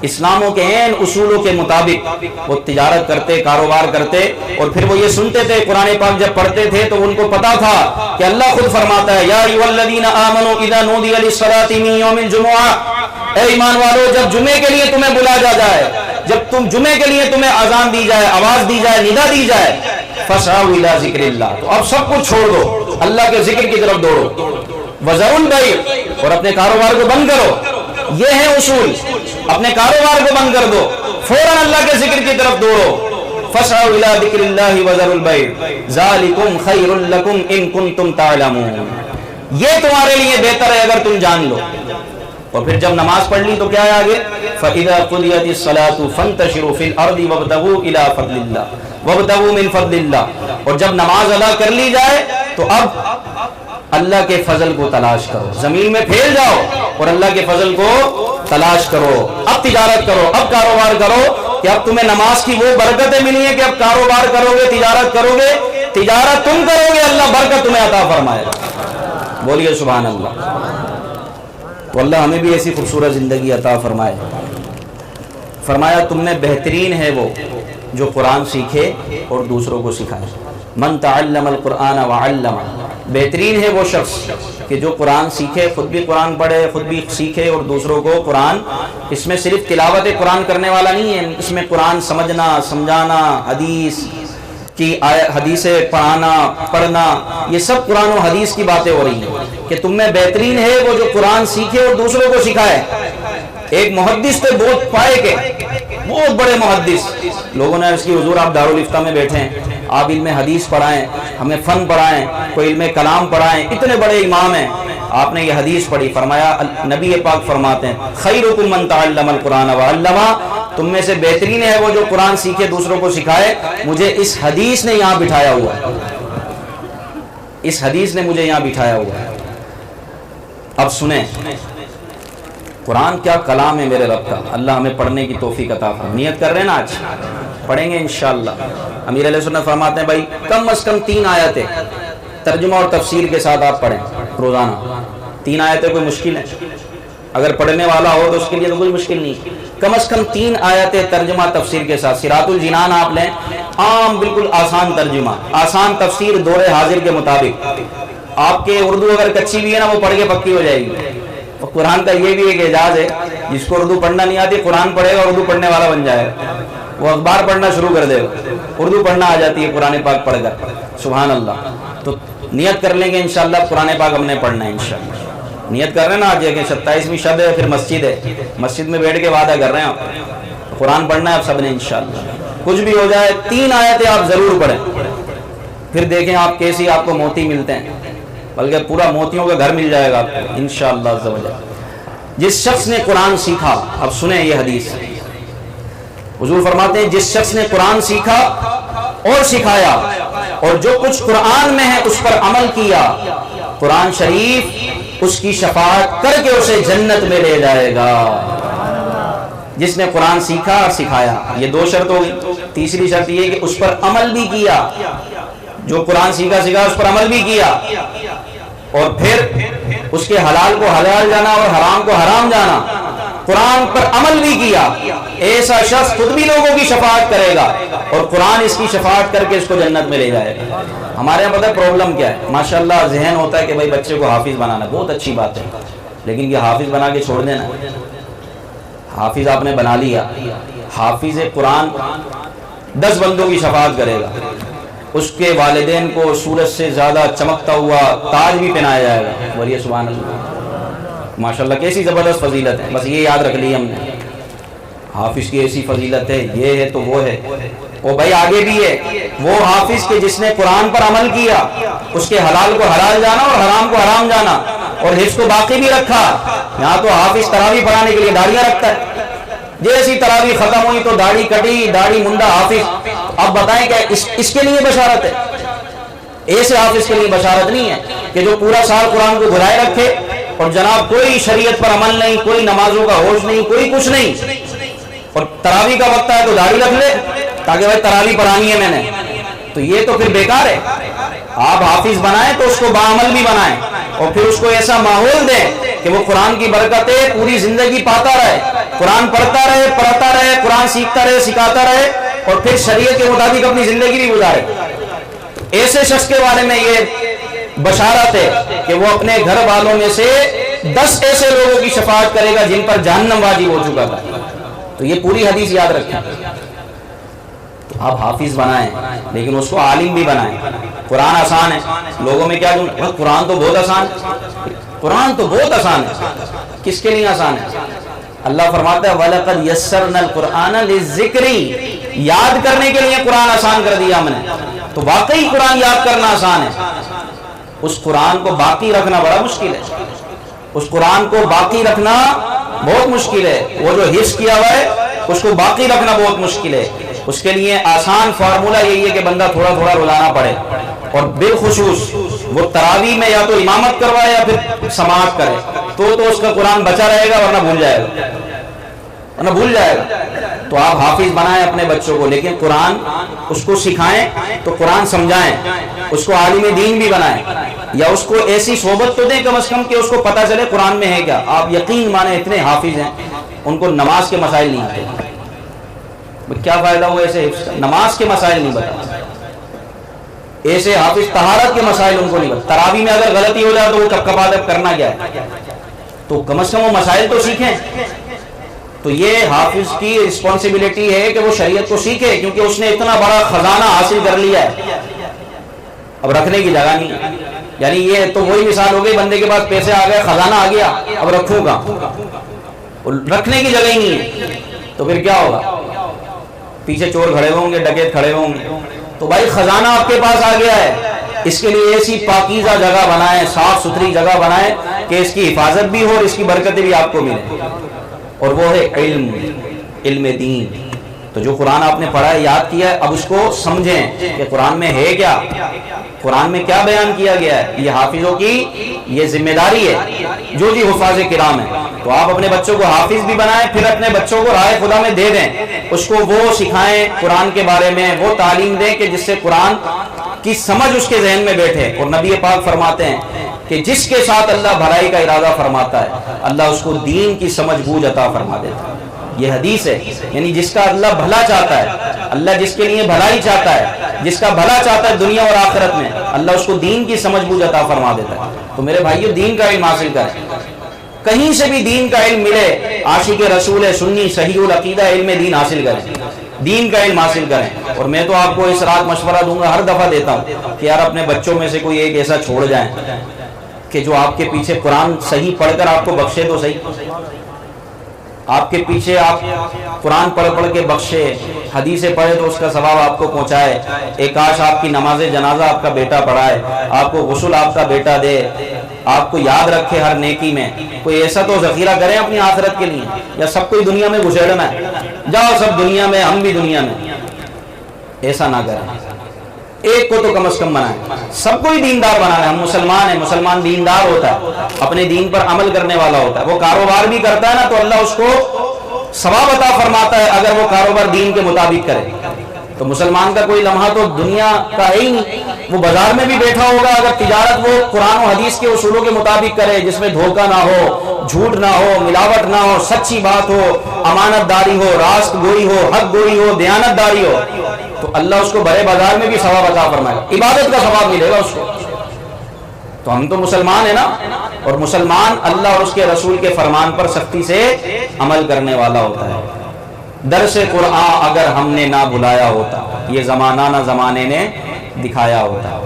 اسلاموں کے عین اصولوں کے مطابق وہ تجارت کرتے، کاروبار کرتے، اور پھر وہ یہ سنتے تھے، قرآن پاک جب پڑھتے تھے تو ان کو پتا تھا کہ اللہ خود فرماتا ہے، یا ایھا الذین آمنوا اذا نودی للصلاۃ من یوم الجمعہ، اے ایمان والو جب جمعے کے لیے تمہیں بلایا جائے، جب تم جمعے کے لیے تمہیں اذان دی جائے، آواز دی جائے، ندا دی جائے، فاسعوا الی ذکر اللہ، تو اب سب کچھ چھوڑ دو، اللہ کے ذکر کی طرف دوڑو، وذروا البیع، اور اپنے کاروبار کو بند کرو۔ یہ ہے اصول، اپنے کاروبار کو بند کر دو، فوراً اللہ کے ذکر کی طرف دوڑو۔ فاسعوا الی ذکر اللہ وذروا البیع ذالکم خیر لکم ان کنتم تعلمون، یہ تمہارے لیے بہتر ہے اگر تم جان لو۔ اور پھر جب نماز پڑھ لی تو کیا ہے آگے، فاذا قضیت الصلاۃ فانتشروا فی الارض وابتغوا الی فضل اللہ وابتغوا من فضل اللہ، اور جب نماز ادا کر لی جائے تو اب اللہ کے فضل کو تلاش کرو، زمین میں پھیل جاؤ اور اللہ کے فضل کو تلاش کرو۔ اب تجارت کرو، اب کاروبار کرو، کہ اب تمہیں نماز کی وہ برکتیں ملی ہیں کہ اب کاروبار کرو گے، تجارت کرو گے، تجارت تم کرو گے، اللہ برکت تمہیں عطا فرمائے گا۔ بولیے سبحان اللہ۔ تو اللہ ہمیں بھی ایسی خوبصورت زندگی عطا فرمائے۔ فرمایا تم میں بہترین ہے وہ جو قرآن سیکھے اور دوسروں کو سکھائے۔ من تعلم القرآن وعلمہ، بہترین ہے وہ شخص کہ جو قرآن سیکھے، خود بھی قرآن پڑھے، خود بھی سیکھے اور دوسروں کو قرآن۔ اس میں صرف تلاوت قرآن کرنے والا نہیں ہے، اس میں قرآن سمجھنا، سمجھانا، حدیثیں پڑھنا، یہ سب قرآن و حدیث کی باتیں ہو رہی ہیں کہ تم میں بہترین ہے وہ جو قرآن سیکھے اور دوسروں کو سکھائے۔ ایک محدث تھے بہت پائے کے، بہت بڑے محدث، لوگوں نے اس کی حضور آپ دارالفتہ میں بیٹھے ہیں، آپ علم حدیث پڑھائیں، ہمیں فن پڑھائیں، کوئی علم کلام پڑھائیں، اتنے بڑے امام ہیں، آپ نے یہ حدیث پڑھی، فرمایا نبی پاک فرماتے ہیں خیرکم من تعلم القرآن وعلمہ، تم میں سے بہترین ہے وہ جو قرآن سیکھے دوسروں کو سکھائے۔ مجھے اس حدیث نے یہاں بٹھایا ہوا ہے، اس حدیث نے مجھے یہاں بٹھایا ہوا ہے۔ اب سنیں قرآن کیا کلام ہے میرے رب کا، اللہ ہمیں پڑھنے کی توفیق عطا فرمائے۔ نیت کر رہے ہیں نا آج پڑھیں گے انشاءاللہ۔ امیر علیہ سنت فرماتے ہیں بھائی کم از کم 3 آیتیں ترجمہ اور تفسیر کے ساتھ آپ پڑھیں روزانہ۔ 3 آیتیں کوئی مشکل ہے؟ اگر پڑھنے والا ہو تو اس کے لیے تو کوئی مشکل نہیں، کم از کم 3 آیتیں ترجمہ تفسیر کے ساتھ۔ صراط الجنان آپ لیں، عام بالکل آسان ترجمہ، آسان تفسیر دور حاضر کے مطابق۔ آپ کے اردو اگر کچی بھی ہے نا وہ پڑھ کے پکی ہو جائے گی۔ اور قرآن کا یہ بھی ایک اعجاز ہے، جس کو اردو پڑھنا نہیں آتی قرآن پڑھے گا اردو پڑھنے والا بن جائے گا، وہ اخبار پڑھنا شروع کر دے گا، اردو پڑھنا آ جاتی ہے قرآن پاک پڑھ کر، سبحان اللہ۔ تو نیت کر لیں گے انشاءاللہ قرآن پاک ہم نے پڑھنا ہے انشاءاللہ۔ نیت کر رہے ہیں نا آج کہ 27ویں شب ہے، پھر مسجد ہے، مسجد میں بیٹھ کے وعدہ کر رہے ہیں آپ قرآن پڑھنا ہے آپ سب نے انشاءاللہ۔ کچھ بھی ہو جائے 3 آیتیں آپ ضرور پڑھیں، پھر دیکھیں آپ کیسی آپ کو موتی ملتے ہیں، بلکہ پورا موتیوں کا گھر مل جائے گا آپ کو انشاءاللہ عز و جل۔ جس شخص نے قرآن سیکھا، اب سنیں یہ حدیث، حضور فرماتے ہیں جس شخص نے قرآن سیکھا اور سکھایا اور جو کچھ قرآن میں ہے اس پر عمل کیا، قرآن شریف اس کی شفاعت کر کے اسے جنت میں لے جائے گا۔ جس نے قرآن سیکھا اور سکھایا، یہ 2 شرط ہو گئی۔ تیسری شرط یہ کہ اس پر عمل بھی کیا، جو قرآن سیکھا اس پر عمل بھی کیا، اور پھر اس کے حلال کو حلال جانا اور حرام کو حرام جانا، قرآن پر عمل بھی کیا، ایسا شخص خود بھی لوگوں کی شفاعت کرے گا اور قرآن اس کی شفاعت کر کے اس کو جنت میں لے جائے گا۔ ہمارے یہاں پتہ ہے پرابلم کیا ہے؟ ماشاءاللہ ذہن ہوتا ہے کہ بھائی بچے کو حافظ بنانا، بہت اچھی بات ہے، لیکن یہ حافظ بنا کے چھوڑ دینا۔ حافظ آپ نے بنا لیا، حافظ قرآن 10 بندوں کی شفاعت کرے گا، اس کے والدین کو سورج سے زیادہ چمکتا ہوا تاج بھی پہنایا جائے گا۔ بولیے سبحان اللہ، ماشاءاللہ کیسی زبردست فضیلت ہے، بس یہ یاد رکھ لی ہم نے، حافظ کی ایسی فضیلت ہے، یہ ہے تو وہ ہے۔ وہ بھائی آگے بھی ہے، وہ حافظ کے جس نے قرآن پر عمل کیا، اس کے حلال کو حلال جانا اور حرام کو حرام جانا، اور حفظ کو باقی بھی رکھا۔ یہاں تو حافظ تراویح پڑھانے کے لیے داڑیاں رکھتا ہے، جیسی تراویح ختم ہوئی تو داڑھی کٹی، داڑھی منڈا حافظ۔ اب بتائیں کہ اس کے لیے بشارت ہے؟ ایسے حافظ کے لیے بشارت نہیں ہے کہ جو پورا سال قرآن کو بھلائے رکھے اور جناب کوئی شریعت پر عمل نہیں، کوئی نمازوں کا ہوش نہیں، کوئی کچھ نہیں، اور تراویح کا وقت ہے تو داڑھی رکھ لے تاکہ بھائی تراویح پڑھانی ہے میں نے، تو یہ تو پھر بیکار ہے۔ آپ حافظ بنائیں تو اس کو باعمل بھی بنائیں، اور پھر اس کو ایسا ماحول دیں کہ وہ قرآن کی برکتیں پوری زندگی پاتا رہے، قرآن پڑھتا رہے، قرآن سیکھتا رہے، سکھاتا رہے، اور پھر شریعت کے مطابق اپنی زندگی بھی گزارے۔ ایسے شخص کے بارے میں یہ بشارت ہے کہ وہ اپنے گھر والوں میں سے 10 ایسے لوگوں کی شفاعت کرے گا جن پر جہنم واجب ہو چکا تھا۔ تو یہ پوری حدیث یاد رکھیں۔ تو آپ حافظ بنائیں لیکن اس کو عالم بھی بنائیں۔ قرآن آسان ہے، لوگوں میں کیا قرآن تو بہت آسان ہے، قرآن تو بہت آسان ہے، کس کے لیے آسان ہے؟ اللہ فرماتا ہے وَلَقَدْ يَسَّرْنَا الْقُرْآنَ لِلذِّكْرِ، یاد کرنے کے لیے قرآن آسان کر دیا ہم نے۔ تو واقعی قرآن یاد کرنا آسان ہے، اس قرآن کو باقی رکھنا بڑا مشکل ہے، اس قرآن کو باقی رکھنا بہت مشکل ہے۔ وہ جو حفظ کیا ہوا ہے اس کو باقی رکھنا بہت مشکل ہے۔ اس کے لیے آسان فارمولہ یہی ہے کہ بندہ تھوڑا تھوڑا روزانہ پڑھے، اور بالخصوص وہ تراویح میں یا تو امامت کروائے یا پھر سماعت کرے، تو اس کا قرآن بچا رہے گا، ورنہ بھول جائے گا۔ تو آپ حافظ بنائیں اپنے بچوں کو، لیکن قرآن اس کو سکھائیں تو قرآن سمجھائیں، اس کو عالم دین بھی بنائیں، یا اس کو ایسی صحبت تو دیں کم از کم کہ اس کو پتہ چلے قرآن میں ہے کیا۔ آپ یقین مانیں اتنے حافظ ہیں ان کو نماز کے مسائل نہیں آتے، کیا فائدہ ہوا ایسے حفظ کا؟ نماز کے مسائل نہیں بتا، ایسے حافظ طہارت کے مسائل ان کو نہیں بتا۔ تراویح میں اگر غلطی ہو جائے تو وہ کب ادب کرنا کیا ہے، تو کم از کم وہ مسائل تو سیکھیں۔ تو یہ حافظ کی رسپانسبلٹی ہے کہ وہ شریعت کو سیکھے، کیونکہ اس نے اتنا بڑا خزانہ حاصل کر لیا ہے، اب رکھنے کی جگہ نہیں ہے۔ یعنی یہ تو وہی مثال ہو گئی، بندے کے پاس پیسے آ گئے، خزانہ آ گیا، اب رکھوں گا، رکھنے کی جگہ ہی نہیں ہے، تو پھر کیا ہوگا؟ پیچھے چور کھڑے ہوں گے، ڈکیت کھڑے ہوں گے۔ تو بھائی خزانہ آپ کے پاس آ گیا ہے، اس کے لیے ایسی پاکیزہ جگہ بنائیں، صاف ستھری جگہ بنائیں کہ اس کی حفاظت بھی ہو اور اس کی برکتیں بھی آپ کو ملیں، اور وہ ہے علم دین۔ تو جو قرآن آپ نے پڑھا ہے، یاد کیا ہے، اب اس کو سمجھیں کہ قرآن میں ہے کیا، قرآن میں کیا بیان کیا گیا ہے۔ یہ حافظوں کی یہ ذمہ داری ہے، جو جی حفاظ کرام ہیں، تو آپ اپنے بچوں کو حافظ بھی بنائیں، پھر اپنے بچوں کو راہ خدا میں دے دیں، اس کو وہ سکھائیں قرآن کے بارے میں، وہ تعلیم دیں کہ جس سے قرآن کی سمجھ اس کے ذہن میں بیٹھے۔ اور نبی پاک فرماتے ہیں کہ جس کے ساتھ اللہ بھلائی کا ارادہ فرماتا ہے اللہ اس کو دین کی سمجھ بوجھ عطا فرما دیتا ہے۔ یہ حدیث ہے، یعنی جس کا اللہ بھلا چاہتا ہے، اللہ جس کے لیے بھلائی چاہتا ہے، جس کا بھلا چاہتا ہے دنیا اور آخرت میں، اللہ اس کو دین کی سمجھ بوجھ عطا فرما دیتا ہے۔ تو میرے بھائیو دین کا علم حاصل کریں، کہیں سے بھی دین کا علم ملے، عاشق رسول سنی صحیح العقیدہ علم دین حاصل کریں، دین کا علم حاصل کریں۔ اور میں تو آپ کو اس رات مشورہ دوں گا، ہر دفعہ دیتا ہوں کہ یار اپنے بچوں میں سے کوئی ایک ایسا چھوڑ جائیں کہ جو آپ کے پیچھے قرآن صحیح پڑھ کر آپ کو بخشے تو صحیح، آپ کے پیچھے آپ قرآن پڑھ پڑھ کے بخشے، حدیثیں پڑھے تو اس کا ثواب آپ کو پہنچائے، ایک کاش آپ کی نماز جنازہ آپ کا بیٹا پڑھائے، آپ کو غسل آپ کا بیٹا دے، آپ کو یاد رکھے ہر نیکی میں۔ کوئی ایسا تو ذخیرہ کریں اپنی آخرت کے لیے، یا سب کوئی دنیا میں گھسیڑنا ہے، جاؤ سب دنیا میں ہم بھی دنیا میں، ایسا نہ کریں۔ ایک کو تو کم از کم بنائیں، سب کو ہی دیندار بنانا ہے۔ ہم مسلمان ہیں، مسلمان دیندار ہوتا ہے، اپنے دین پر عمل کرنے والا ہوتا ہے۔ وہ کاروبار بھی کرتا ہے نا تو اللہ اس کو ثواب عطا فرماتا ہے اگر وہ کاروبار دین کے مطابق کرے۔ تو مسلمان کا کوئی لمحہ تو دنیا کا ہے ہی نہیں، وہ بازار میں بھی بیٹھا ہوگا، اگر تجارت وہ قرآن و حدیث کے اصولوں کے مطابق کرے، جس میں دھوکہ نہ ہو، جھوٹ نہ ہو، ملاوٹ نہ ہو، سچی بات ہو، امانت داری ہو، راست گوئی ہو، حق گوئی ہو، دیانت داری ہو، تو اللہ اس کو بڑے بازار میں بھی ثواب عطا فرمائے، عبادت کا ثواب ملے گا اس کو۔ تو ہم تو مسلمان ہیں نا، اور مسلمان اللہ اور اس کے رسول کے فرمان پر سختی سے عمل کرنے والا ہوتا ہے۔ درس قرآن اگر ہم نے نہ بھلایا ہوتا، یہ زمانہ نہ زمانے نے دکھایا ہوتا۔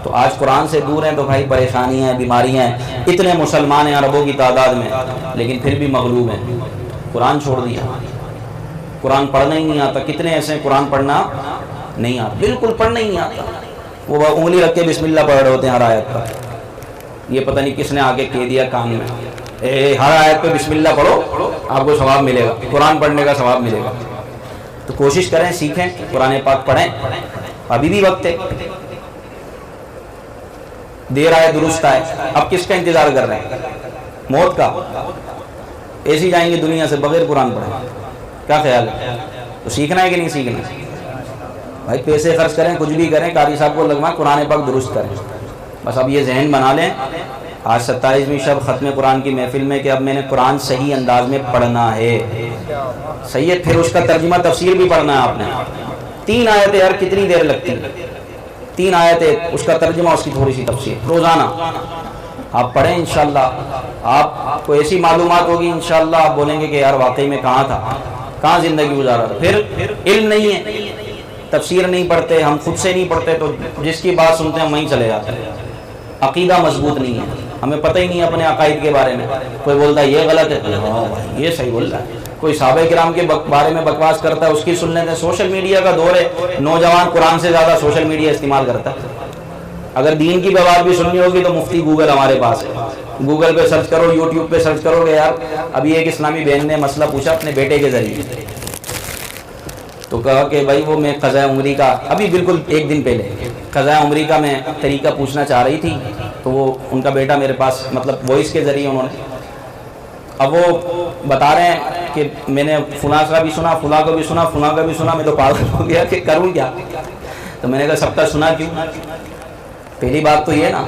تو آج قرآن سے دور ہیں تو بھائی پریشانیاں ہیں، بیماریاں ہیں، اتنے مسلمان ہیں اربوں کی تعداد میں، لیکن پھر بھی مغلوب ہیں، قرآن چھوڑ دیا، قرآن پڑھنا ہی نہیں آتا۔ کتنے ایسے قرآن پڑھنا نہیں آتا، بالکل پڑھنا ہی نہیں آتا، وہ انگلی رکھ کے بسم اللہ پڑھ رہے ہوتے ہیں ہر آیت پر، یہ پتہ نہیں کس نے آگے کہہ دیا کان میں، ہر آیت پہ بسم اللہ پڑھو آپ کو ثواب ملے گا، قرآن پڑھنے کا ثواب ملے گا۔ تو کوشش کریں، سیکھیں، قرآن پاک پڑھیں، ابھی بھی وقت ہے، دیر آئے درست آئے۔ اب کس کا انتظار کر رہے ہیں؟ موت کا؟ ایسے جائیں گے دنیا سے بغیر قرآن پڑھیں، کیا خیال ہے؟ تو سیکھنا ہے کہ نہیں سیکھنا؟ بھائی پیسے خرچ کریں، کچھ بھی کریں، قاری صاحب کو لگوائیں، قرآن پاک درست کریں۔ بس اب یہ ذہن بنا لیں، آج 27ویں شب ختم قرآن کی محفل میں، کہ اب میں نے قرآن صحیح انداز میں پڑھنا ہے، صحیح ہے، پھر اس کا ترجمہ تفسیر بھی پڑھنا ہے آپ نے۔ 3 آیتیں یار کتنی دیر لگتی ہیں، 3 آیتیں، اس کا ترجمہ، اس کی تھوڑی سی تفسیر، روزانہ آپ پڑھیں، انشاءاللہ آپ کو ایسی معلومات ہوگی، انشاءاللہ آپ بولیں گے کہ یار واقعی میں کہاں تھا، کہاں زندگی گزارا تھا۔ پھر علم نہیں ہے، تفسیر نہیں پڑھتے، ہم خود سے نہیں پڑھتے، تو جس کی بات سنتے ہیں ہم وہیں چلے جاتے ہیں۔ عقیدہ مضبوط نہیں ہے، ہمیں پتہ ہی نہیں اپنے عقائد کے بارے میں، کوئی بولتا ہے یہ غلط ہے، ہاں بھائی یہ صحیح بول رہا ہے، کوئی صحابہ کرام کے بارے میں بکواس کرتا ہے، اس کی سن لیتے ہیں۔ سوشل میڈیا کا دور ہے، نوجوان قرآن سے زیادہ سوشل میڈیا استعمال کرتا ہے۔ اگر دین کی بات بھی سننی ہوگی تو مفتی گوگل ہمارے پاس ہے، گوگل پہ سرچ کرو، یوٹیوب پہ سرچ کرو کہ یار ابھی ایک اسلامی بہن نے مسئلہ پوچھا اپنے بیٹے کے ذریعے، تو کہا کہ بھائی وہ میں قضاء عمری کا، ابھی بالکل 1 دن پہلے قضاء عمری کا میں طریقہ پوچھنا چاہ رہی تھی، تو وہ ان کا بیٹا میرے پاس مطلب وائس کے ذریعے انہوں نے، اب وہ بتا رہے ہیں کہ میں نے فلاں کا بھی سنا، فلاں کا بھی سنا، فلاں کا بھی سنا، میں تو پاگل ہو گیا کہ کروں کیا۔ تو میں نے کہا سب کا سنا کیوں؟ پہلی بات تو یہ نا،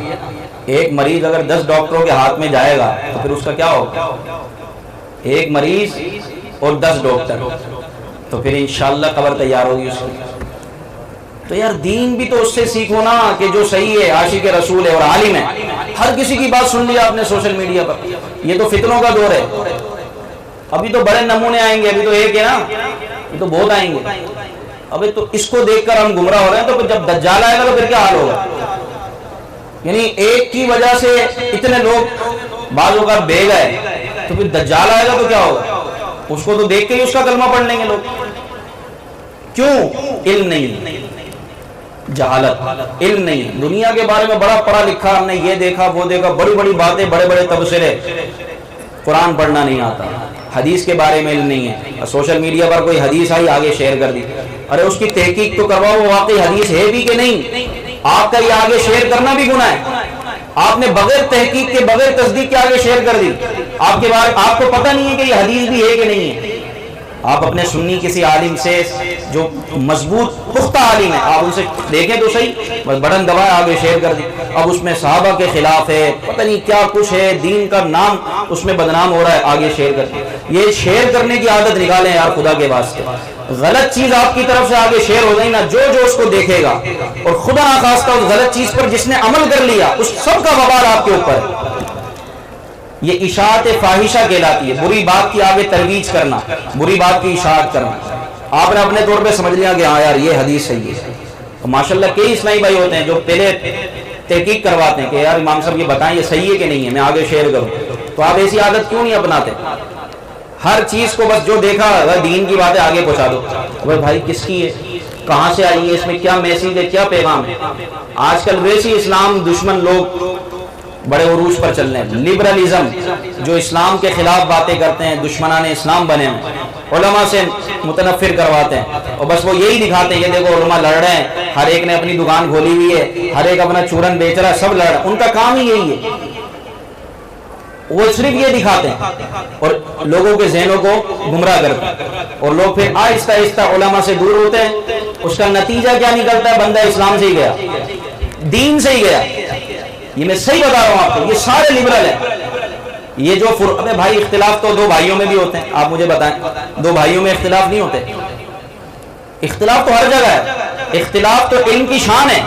ایک مریض اگر 10 ڈاکٹروں کے ہاتھ میں جائے گا تو پھر اس کا کیا ہوگا؟ ایک مریض اور 10 ڈاکٹر، تو پھر انشاءاللہ قبر تیار ہوگی اس کی۔ تو یار دین بھی تو اس سے سیکھو نا کہ جو صحیح ہے، عاشق رسول ہے اور عالم ہے۔ ہر کسی کی بات سن لیا آپ نے سوشل میڈیا پر، یہ تو فتنوں کا دور ہے۔ ابھی تو بڑے نمونے آئیں گے، ابھی تو ایک ہے نا، یہ تو بہت آئیں گے۔ ابھی تو اس کو دیکھ کر ہم گمراہ ہو رہے ہیں، تو جب دجال آئے گا تو پھر کیا حال ہوگا؟ یعنی ایک کی وجہ سے اتنے لوگ بعض اوقات بے گئے، تو پھر دجال آئے گا تو کیا ہوگا؟ اس کو تو دیکھ کے ہی اس کا کلمہ پڑھ لیں گے لوگ۔ کیوں؟ علم نہیں، جہالت، علم نہیں۔ دنیا کے بارے میں بڑا پڑھا لکھا، ہم نے یہ دیکھا وہ دیکھا، بڑی بڑی باتیں، بڑے بڑے تبصرے، قرآن پڑھنا نہیں آتا، حدیث کے بارے میں علم نہیں ہے۔ سوشل میڈیا پر کوئی حدیث آئی آگے شیئر کر دی، ارے اس کی تحقیق تو کرواؤ، وہ واقعی حدیث ہے بھی کہ نہیں؟ آپ کا یہ آگے شیئر کرنا بھی گناہ ہے، آپ نے بغیر تحقیق کے بغیر تصدیق کے آگے شیئر کر دی. آپ کے بارے آپ کو پتہ نہیں ہے کہ یہ حدیث بھی ہے کہ نہیں ہے. آپ اپنے سنی کسی عالم سے جو مضبوط پختہ عالم ہے آپ ان سے دیکھیں تو صحیح, بس بٹن دبائے آگے شیئر کر دی. اب اس میں صحابہ کے خلاف ہے, پتہ نہیں کیا کچھ ہے, دین کا نام اس میں بدنام ہو رہا ہے, آگے شیئر کر دی. یہ شیئر کرنے کی عادت نکالیں یار خدا کے واسطے. غلط چیز آپ کی طرف سے آگے شیئر ہو گئی نا, جو اس کو دیکھے گا اور خدا نخواستہ اس غلط چیز پر جس نے عمل کر لیا اس سب کا وبال آپ کے اوپر ہے. یہ اشاعت فاحشہ کہلاتی ہے, بری بات کی آگے ترویج کرنا, بری بات کی اشاعت کرنا. آپ نے اپنے طور پہ سمجھ لیا کہ ہاں یار یہ حدیث صحیح ہے. ماشاءاللہ کئی اسلامی بھائی ہوتے ہیں جو پہلے تحقیق کرواتے ہیں کہ یار امام صاحب یہ بتائیں یہ صحیح ہے کہ نہیں ہے, میں آگے شیئر کروں. تو آپ ایسی عادت کیوں نہیں اپناتے؟ ہر چیز کو بس جو دیکھا دین کی باتیں آگے پہنچا دو. بھائی کس کی ہے, کہاں سے آئی ہے, اس میں کیا میسیج ہے, کیا پیغام ہے. آج کل ویسی اسلام دشمن لوگ بڑے عروج پر چل رہے ہیں. لبرلزم جو اسلام کے خلاف باتیں کرتے ہیں, دشمنان اسلام بنے ہیں, علماء سے متنفر کرواتے ہیں اور بس وہ یہی دکھاتے ہیں یہ دیکھو علماء لڑ رہے ہیں, ہر ایک نے اپنی دکان کھولی ہوئی ہے, ہر ایک اپنا چورن بیچ رہا ہے, سب لڑ رہے ہیں. ان کا کام ہی یہی ہے, وہ صرف یہ دکھاتے ہیں اور لوگوں کے ذہنوں کو گمراہ کرتے ہیں. اور لوگ پھر آہستہ آہستہ علماء سے دور ہوتے ہیں. اس کا نتیجہ کیا نکلتا ہے؟ بندہ اسلام سے ہی گیا, دین سے ہی گیا. یہ میں صحیح بتا رہا ہوں آپ کو, یہ سارے لبرل ہیں. یہ جو ابے بھائی اختلاف تو دو بھائیوں میں بھی ہوتے ہیں, آپ مجھے بتائیں دو بھائیوں میں اختلاف نہیں ہوتے؟ اختلاف تو ہر جگہ ہے. اختلاف تو علم کی شان ہے,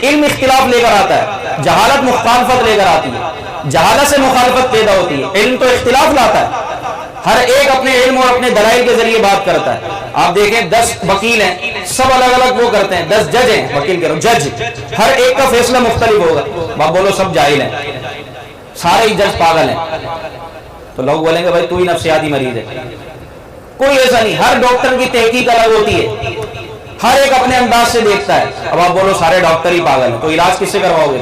علم اختلاف لے کر آتا ہے, جہالت مخالفت لے کر آتی ہے, جہالت سے مخالفت پیدا ہوتی ہے, علم تو اختلاف لاتا ہے. ہر ایک اپنے علم اور اپنے دلائل کے ذریعے بات کرتا ہے. آپ دیکھیں 10 وکیل ہیں, سب الگ الگ وہ کرتے ہیں, 10 جج ہیں, وکیل کہہ رہا ہوں جج, ہر ایک کا فیصلہ مختلف ہوگا. آپ بولو سب جاہل ہیں, سارے ہی جج پاگل ہیں, تو لوگ بولیں گے بھائی تو ہی نفسیاتی مریض ہے. کوئی ایسا نہیں, ہر ڈاکٹر کی تحقیق الگ ہوتی ہے, ہر ایک اپنے انداز سے دیکھتا ہے. اب آپ بولو سارے ڈاکٹر ہی پاگل ہیں, تو علاج کس سے کرواؤ گے؟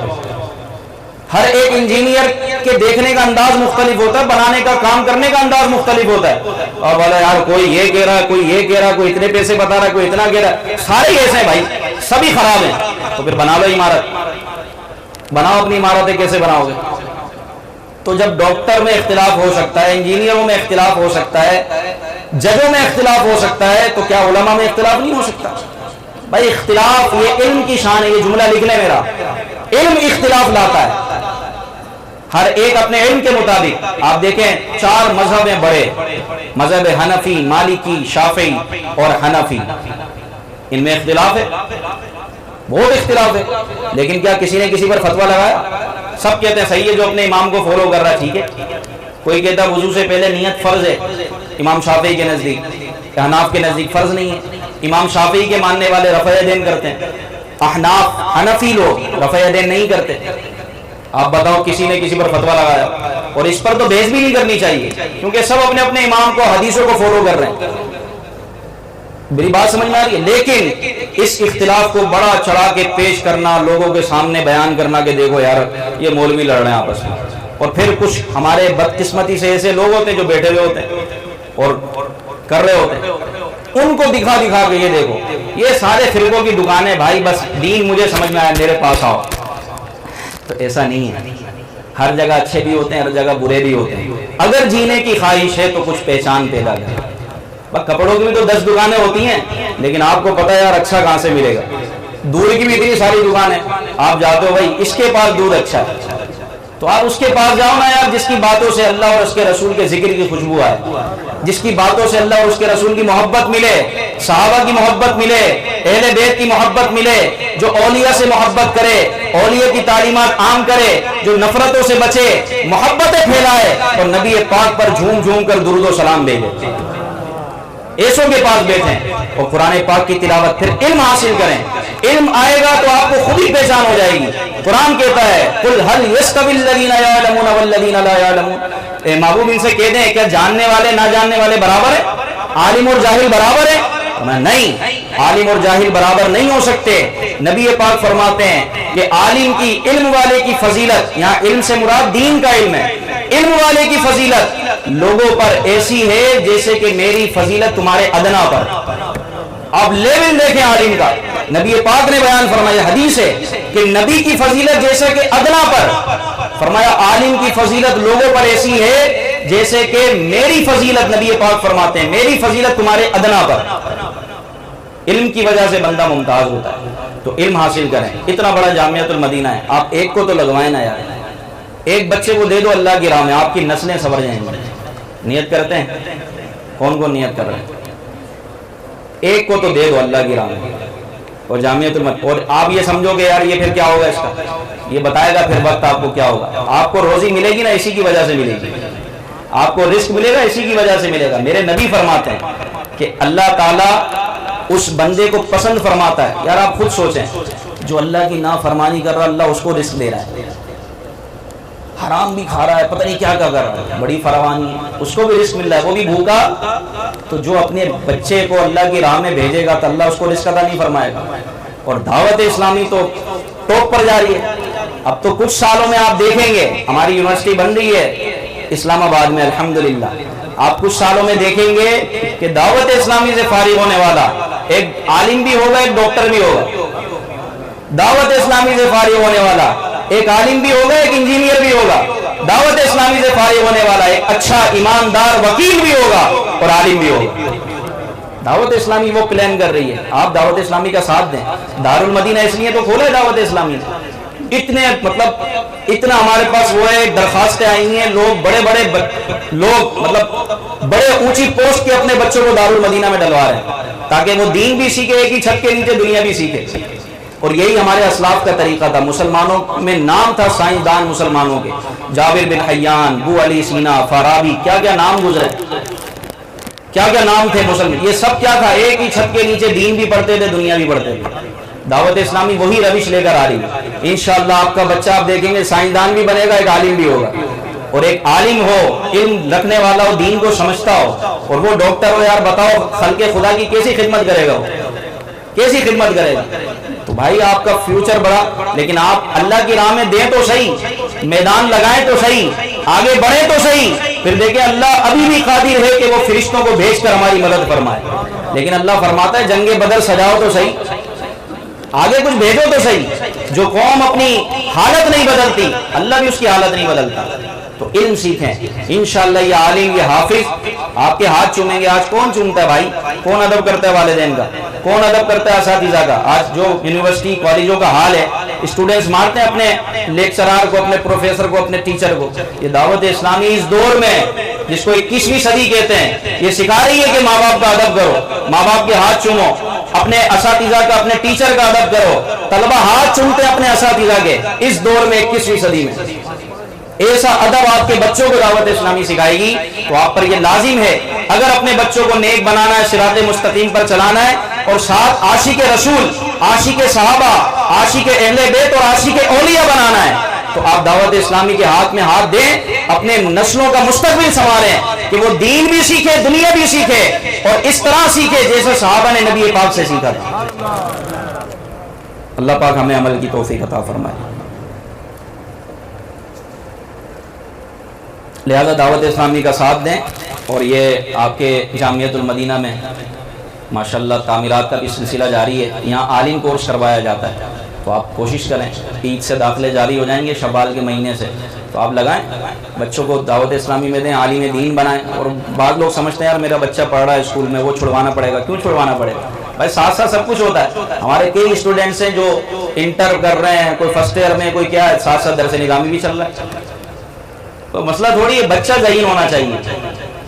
ہر ایک انجینئر کے دیکھنے کا انداز مختلف ہوتا ہے, بنانے کا کام کرنے کا انداز مختلف ہوتا ہے. اور بولا یار کوئی یہ کہہ رہا ہے, کوئی یہ کہہ رہا ہے, کوئی اتنے پیسے بتا رہا ہے, کوئی اتنا کہہ رہا ہے, سارے ایسے ہیں بھائی, سبھی خراب ہیں. تو پھر بنا لو عمارت, بناؤ اپنی عمارتیں, کیسے بناؤ گے؟ تو جب ڈاکٹر میں اختلاف ہو سکتا ہے, انجینئروں میں اختلاف ہو سکتا ہے, ججوں میں اختلاف ہو سکتا ہے, تو کیا علماء میں اختلاف نہیں ہو سکتا؟ بھائی اختلاف یہ علم کی شان ہے. یہ جملہ لکھ لیں میرا, علم اختلاف لاتا ہے, ہر ایک اپنے علم کے مطابق. آپ دیکھیں 4 مذہب ہیں بڑے, مذہب حنفی, مالکی, شافعی اور حنفی. ان میں اختلاف ہے, بہت اختلاف ہے, لیکن کیا کسی نے کسی پر فتویٰ لگایا؟ سب کہتے ہیں صحیح ہے, جو اپنے امام کو فالو کر رہا ہے ٹھیک ہے. کوئی کہتا ہے وضو سے پہلے نیت فرض ہے, امام شافعی کے نزدیک, احناف کے نزدیک فرض نہیں ہے. امام شافعی کے ماننے والے رفع یدین کرتے ہیں, احناف حنفی لوگ رفع یدین نہیں کرتے. آپ بتاؤ کسی نے کسی پر فتویٰ لگایا؟ اور اس پر تو بحث بھی نہیں کرنی چاہیے, کیونکہ سب اپنے اپنے امام کو, حدیثوں کو فالو کر رہے ہیں. میری بات سمجھ میں آ رہی ہے؟ لیکن اس اختلاف کو بڑا چڑھا کے پیش کرنا, لوگوں کے سامنے بیان کرنا کہ دیکھو یار یہ مولوی لڑ رہے ہیں آپس میں. اور پھر کچھ ہمارے بدقسمتی سے ایسے لوگ ہوتے ہیں جو بیٹھے ہوئے ہوتے ہیں اور کر رہے ہوتے ہیں, ان کو دکھا دکھا کے یہ دیکھو یہ سارے فرقوں کی دکانیں, بھائی بس دین مجھے سمجھ میں آیا, میرے پاس آؤ. تو ایسا نہیں ہے, ہر جگہ اچھے بھی ہوتے ہیں, ہر جگہ برے بھی ہوتے ہیں. اگر جینے کی خواہش ہے تو کچھ پہچان پیدا کرے. کپڑوں کی بھی تو 10 دکانیں ہوتی ہیں, لیکن آپ کو پتا ہے یار اچھا کہاں سے ملے گا. دودھ کی بھی اتنی ساری دکان ہے, آپ جاتے ہو بھائی اس کے پاس دودھ اچھا ہے, تو آپ اس کے پاس جاؤ نا یار, جس کی باتوں سے اللہ اور اس کے رسول کے ذکر کی خوشبو آئے, جس کی باتوں سے اللہ اور اس کے رسول کی محبت ملے, صحابہ کی محبت ملے, اہل بیت کی محبت ملے, جو اولیاء سے محبت کرے, اولیاء کی تعلیمات عام کرے, جو نفرتوں سے بچے, محبتیں پھیلائے اور نبی پاک پر جھوم جھوم کر درود و سلام بھیجے. ایسوں کے پاس بیٹھیں اور قرآن پاک کی تلاوت, پھر علم حاصل کریں. علم آئے گا تو آپ کو خود ہی پہچان ہو جائے گی. قرآن کہتا ہے قل هل يستوي الذين يعلمون والذين لا يعلمون, اے محبوب ان سے کہہ دیں کیا جاننے والے نہ جاننے والے برابر ہیں, عالم اور جاہل برابر ہیں؟ نہیں, عالم اور جاہل برابر نہیں ہو سکتے. نبی پاک فرماتے ہیں کہ عالم کی, علم والے کی فضیلت, یہاں علم سے مراد دین کا علم ہے, علم والے کی فضیلت لوگوں پر ایسی ہے جیسے کہ میری فضیلت تمہارے ادنا پر. آپ لیول دیکھیں عالم کا, نبی پاک نے بیان فرمایا، حدیث ہے کہ نبی کی فضیلت جیسے کہ ادنا پر، فرمایا عالم کی فضیلت لوگوں پر ایسی ہے جیسے کہ میری فضیلت، نبی پاک فرماتے ہیں میری فضیلت تمہارے ادنا پر۔ علم کی وجہ سے بندہ ممتاز ہوتا ہے، تو علم حاصل کریں۔ اتنا بڑا جامعۃ المدینہ ہے، آپ ایک کو تو لگوائیں نا یار، ایک بچے کو دے دو اللہ کی راہ میں، آپ کی نسلیں سنور جائیں گی۔ نیت کرتے ہیں؟ کون نیت کر رہے ہیں؟ ایک کو تو دے دو اللہ کی راہ میں، اور جامعۃ المدینہ، اور آپ یہ سمجھو کہ یار یہ پھر کیا ہوگا، اس کا یہ بتائے گا پھر وقت آپ کو کیا ہوگا۔ آپ کو روزی ملے گی نا اسی کی وجہ سے ملے گی، آپ کو رزق ملے گا اسی کی وجہ سے ملے گا۔ میرے نبی فرماتے ہیں کہ اللہ تعالیٰ اس بندے کو پسند فرماتا ہے۔ یار آپ خود سوچیں، جو اللہ کی نافرمانی کر رہا اللہ اس کو رزق دے رہا ہے، حرام بھی کھا رہا ہے، پتہ نہیں کیا کر رہا ہے، بڑی فراوانی ہے، اس کو بھی رزق مل رہا ہے، وہ بھی بھوکا۔ تو جو اپنے بچے کو اللہ کی راہ میں بھیجے گا تو اللہ اس کو رزق عطا نہیں فرمائے گا۔ اور دعوت اسلامی تو ٹاپ پر جا رہی ہے۔ اب تو کچھ سالوں میں آپ دیکھیں گے ہماری یونیورسٹی بن رہی ہے اسلام آباد میں الحمدللہ، آپ کچھ سالوں میں دیکھیں گے کہ دعوت اسلامی سے فارغ ہونے والا ایک عالم بھی ہوگا، ایک ڈاکٹر بھی ہوگا۔ دعوت اسلامی سے فارغ ہونے والا ایک عالم بھی ہوگا، ایک انجینئر بھی ہوگا۔ دعوت اسلامی سے فارغ ہونے والا ایک اچھا ایماندار وکیل بھی ہوگا اور عالم بھی ہوگا۔ دعوت اسلامی وہ پلان کر رہی ہے، آپ دعوت اسلامی کا ساتھ دیں۔ دارالمدینہ اس لیے تو کھولا ہے دعوت اسلامی نے، اتنے اتنا ہمارے پاس وہ ہے، درخواستیں آئی ہیں، لوگ بڑے لوگ بڑے اونچی پوسٹ کے اپنے بچوں کو دارالمدینہ میں ڈلوا رہے ہیں تاکہ وہ دین بھی سیکھے، ایک ہی چھت کے نیچے دنیا بھی سیکھے۔ اور یہی ہمارے اسلاف کا طریقہ تھا۔ مسلمانوں میں نام تھا سائنسدان مسلمانوں کے، جابر بن حیان، ابو علی سینا، فارابی، کیا کیا نام گزرے، کیا کیا نام تھے مسلمان۔ یہ سب کیا تھا، ایک ہی چھت کے نیچے دین بھی پڑھتے تھے، دنیا بھی پڑھتے تھے۔ دعوت اسلامی وہی روش لے کر آ رہی ہے۔ انشاءاللہ آپ کا بچہ آپ دیکھیں گے سائنسدان بھی بنے گا، ایک عالم بھی ہوگا، اور ایک عالم ہو، علم رکھنے والا ہو، دین کو سمجھتا ہو، اور وہ ڈاکٹر ہو۔ یار بتاؤ خلق خدا کی کیسی خدمت کرے گا، کیسی خدمت کرے گا؟ تو بھائی آپ کا فیوچر بڑا، لیکن آپ اللہ کی راہ میں دیں تو صحیح، میدان لگائیں تو صحیح، آگے بڑھیں تو صحیح۔ پھر دیکھیں اللہ ابھی بھی قادر ہے کہ وہ فرشتوں کو بھیج کر ہماری مدد فرمائے، لیکن اللہ فرماتا ہے جنگ بدر سجاؤ تو صحیح، آگے کچھ بھیجو تو صحیح۔ جو قوم اپنی حالت نہیں بدلتی اللہ بھی اس کی حالت نہیں بدلتا۔ تو علم سیکھیں انشاءاللہ۔ یہ عالم، یہ حافظ آپ کے ہاتھ چومیں گے۔ آج کون چومتا ہے بھائی؟ کون ادب کرتا ہے والدین کا؟ کون ادب کرتا ہے اساتذہ کا؟ آج جو یونیورسٹی کالجوں کا حال ہے، اسٹوڈنٹس مارتے ہیں اپنے لیکچرار کو، اپنے پروفیسر کو، اپنے ٹیچر کو۔ یہ دعوت اسلامی اس دور میں جس کو 21ویں صدی کہتے ہیں، یہ سکھا رہی ہے کہ ماں باپ کا ادب کرو، ماں باپ کے ہاتھ چومو، اپنے اساتذہ کا، اپنے ٹیچر کا ادب کرو۔ طلبہ ہاتھ چومتے ہیں اپنے اساتذہ کے اس دور میں 21ویں صدی میں۔ ایسا ادب آپ کے بچوں کو دعوت اسلامی سکھائے گی تو آپ پر یہ لازم ہے، اگر اپنے بچوں کو نیک بنانا ہے، صراط مستقیم پر چلانا ہے، اور ساتھ عاشق رسول، عاشق صحابہ، عاشق اہل بیت اور عاشق اولیاء بنانا ہے، تو آپ دعوت اسلامی کے ہاتھ میں ہاتھ دیں، اپنے نسلوں کا مستقبل سنواریں کہ وہ دین بھی سیکھے، دنیا بھی سیکھے، اور اس طرح سیکھے جیسے صحابہ نے نبی پاک سے سیکھا تھا۔ اللہ پاک ہمیں عمل کی توفیق عطا فرمائے۔ لہذا دعوت اسلامی کا ساتھ دیں، اور یہ آپ کے جامعۃ المدینہ میں ماشاءاللہ تعمیرات کا بھی سلسلہ جاری ہے، یہاں عالم کورس کروایا جاتا ہے، تو آپ کوشش کریں، عید سے داخلے جاری ہو جائیں گے، شوال کے مہینے سے، تو آپ لگائیں، بچوں کو دعوت اسلامی میں دیں، عالم دین بنائیں۔ اور بعض لوگ سمجھتے ہیں یار میرا بچہ پڑھ رہا ہے اسکول میں، وہ چھڑوانا پڑے گا۔ کیوں چھڑوانا پڑے گا بھائی؟ ساتھ ساتھ سب کچھ ہوتا ہے۔ ہمارے کئی اسٹوڈنٹس ہیں جو انٹر کر رہے ہیں، کوئی فرسٹ ایئر میں، کوئی کیا ہے، ساتھ ساتھ درس نظامی بھی چل رہا ہے۔ تو مسئلہ تھوڑی ہے، بچہ ذہین ہونا چاہیے،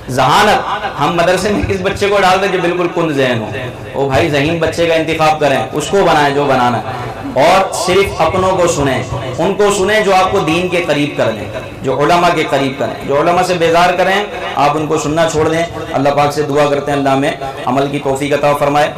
ذہانت۔ ہم مدرسے میں کس بچے کو ڈال دیں جو بالکل کند ذہن ہو؟ وہ بھائی ذہین بچے کا انتخاب کریں، اس کو بنائیں جو بنانا ہے، اور صرف اپنوں کو سنیں، ان کو سنیں جو آپ کو دین کے قریب کر دیں، جو علماء کے قریب کریں، جو علماء سے بیزار کریں آپ ان کو سننا چھوڑ دیں۔ اللہ پاک سے دعا کرتے ہیں اللہ ہمیں عمل کی توفیق عطا فرمائے۔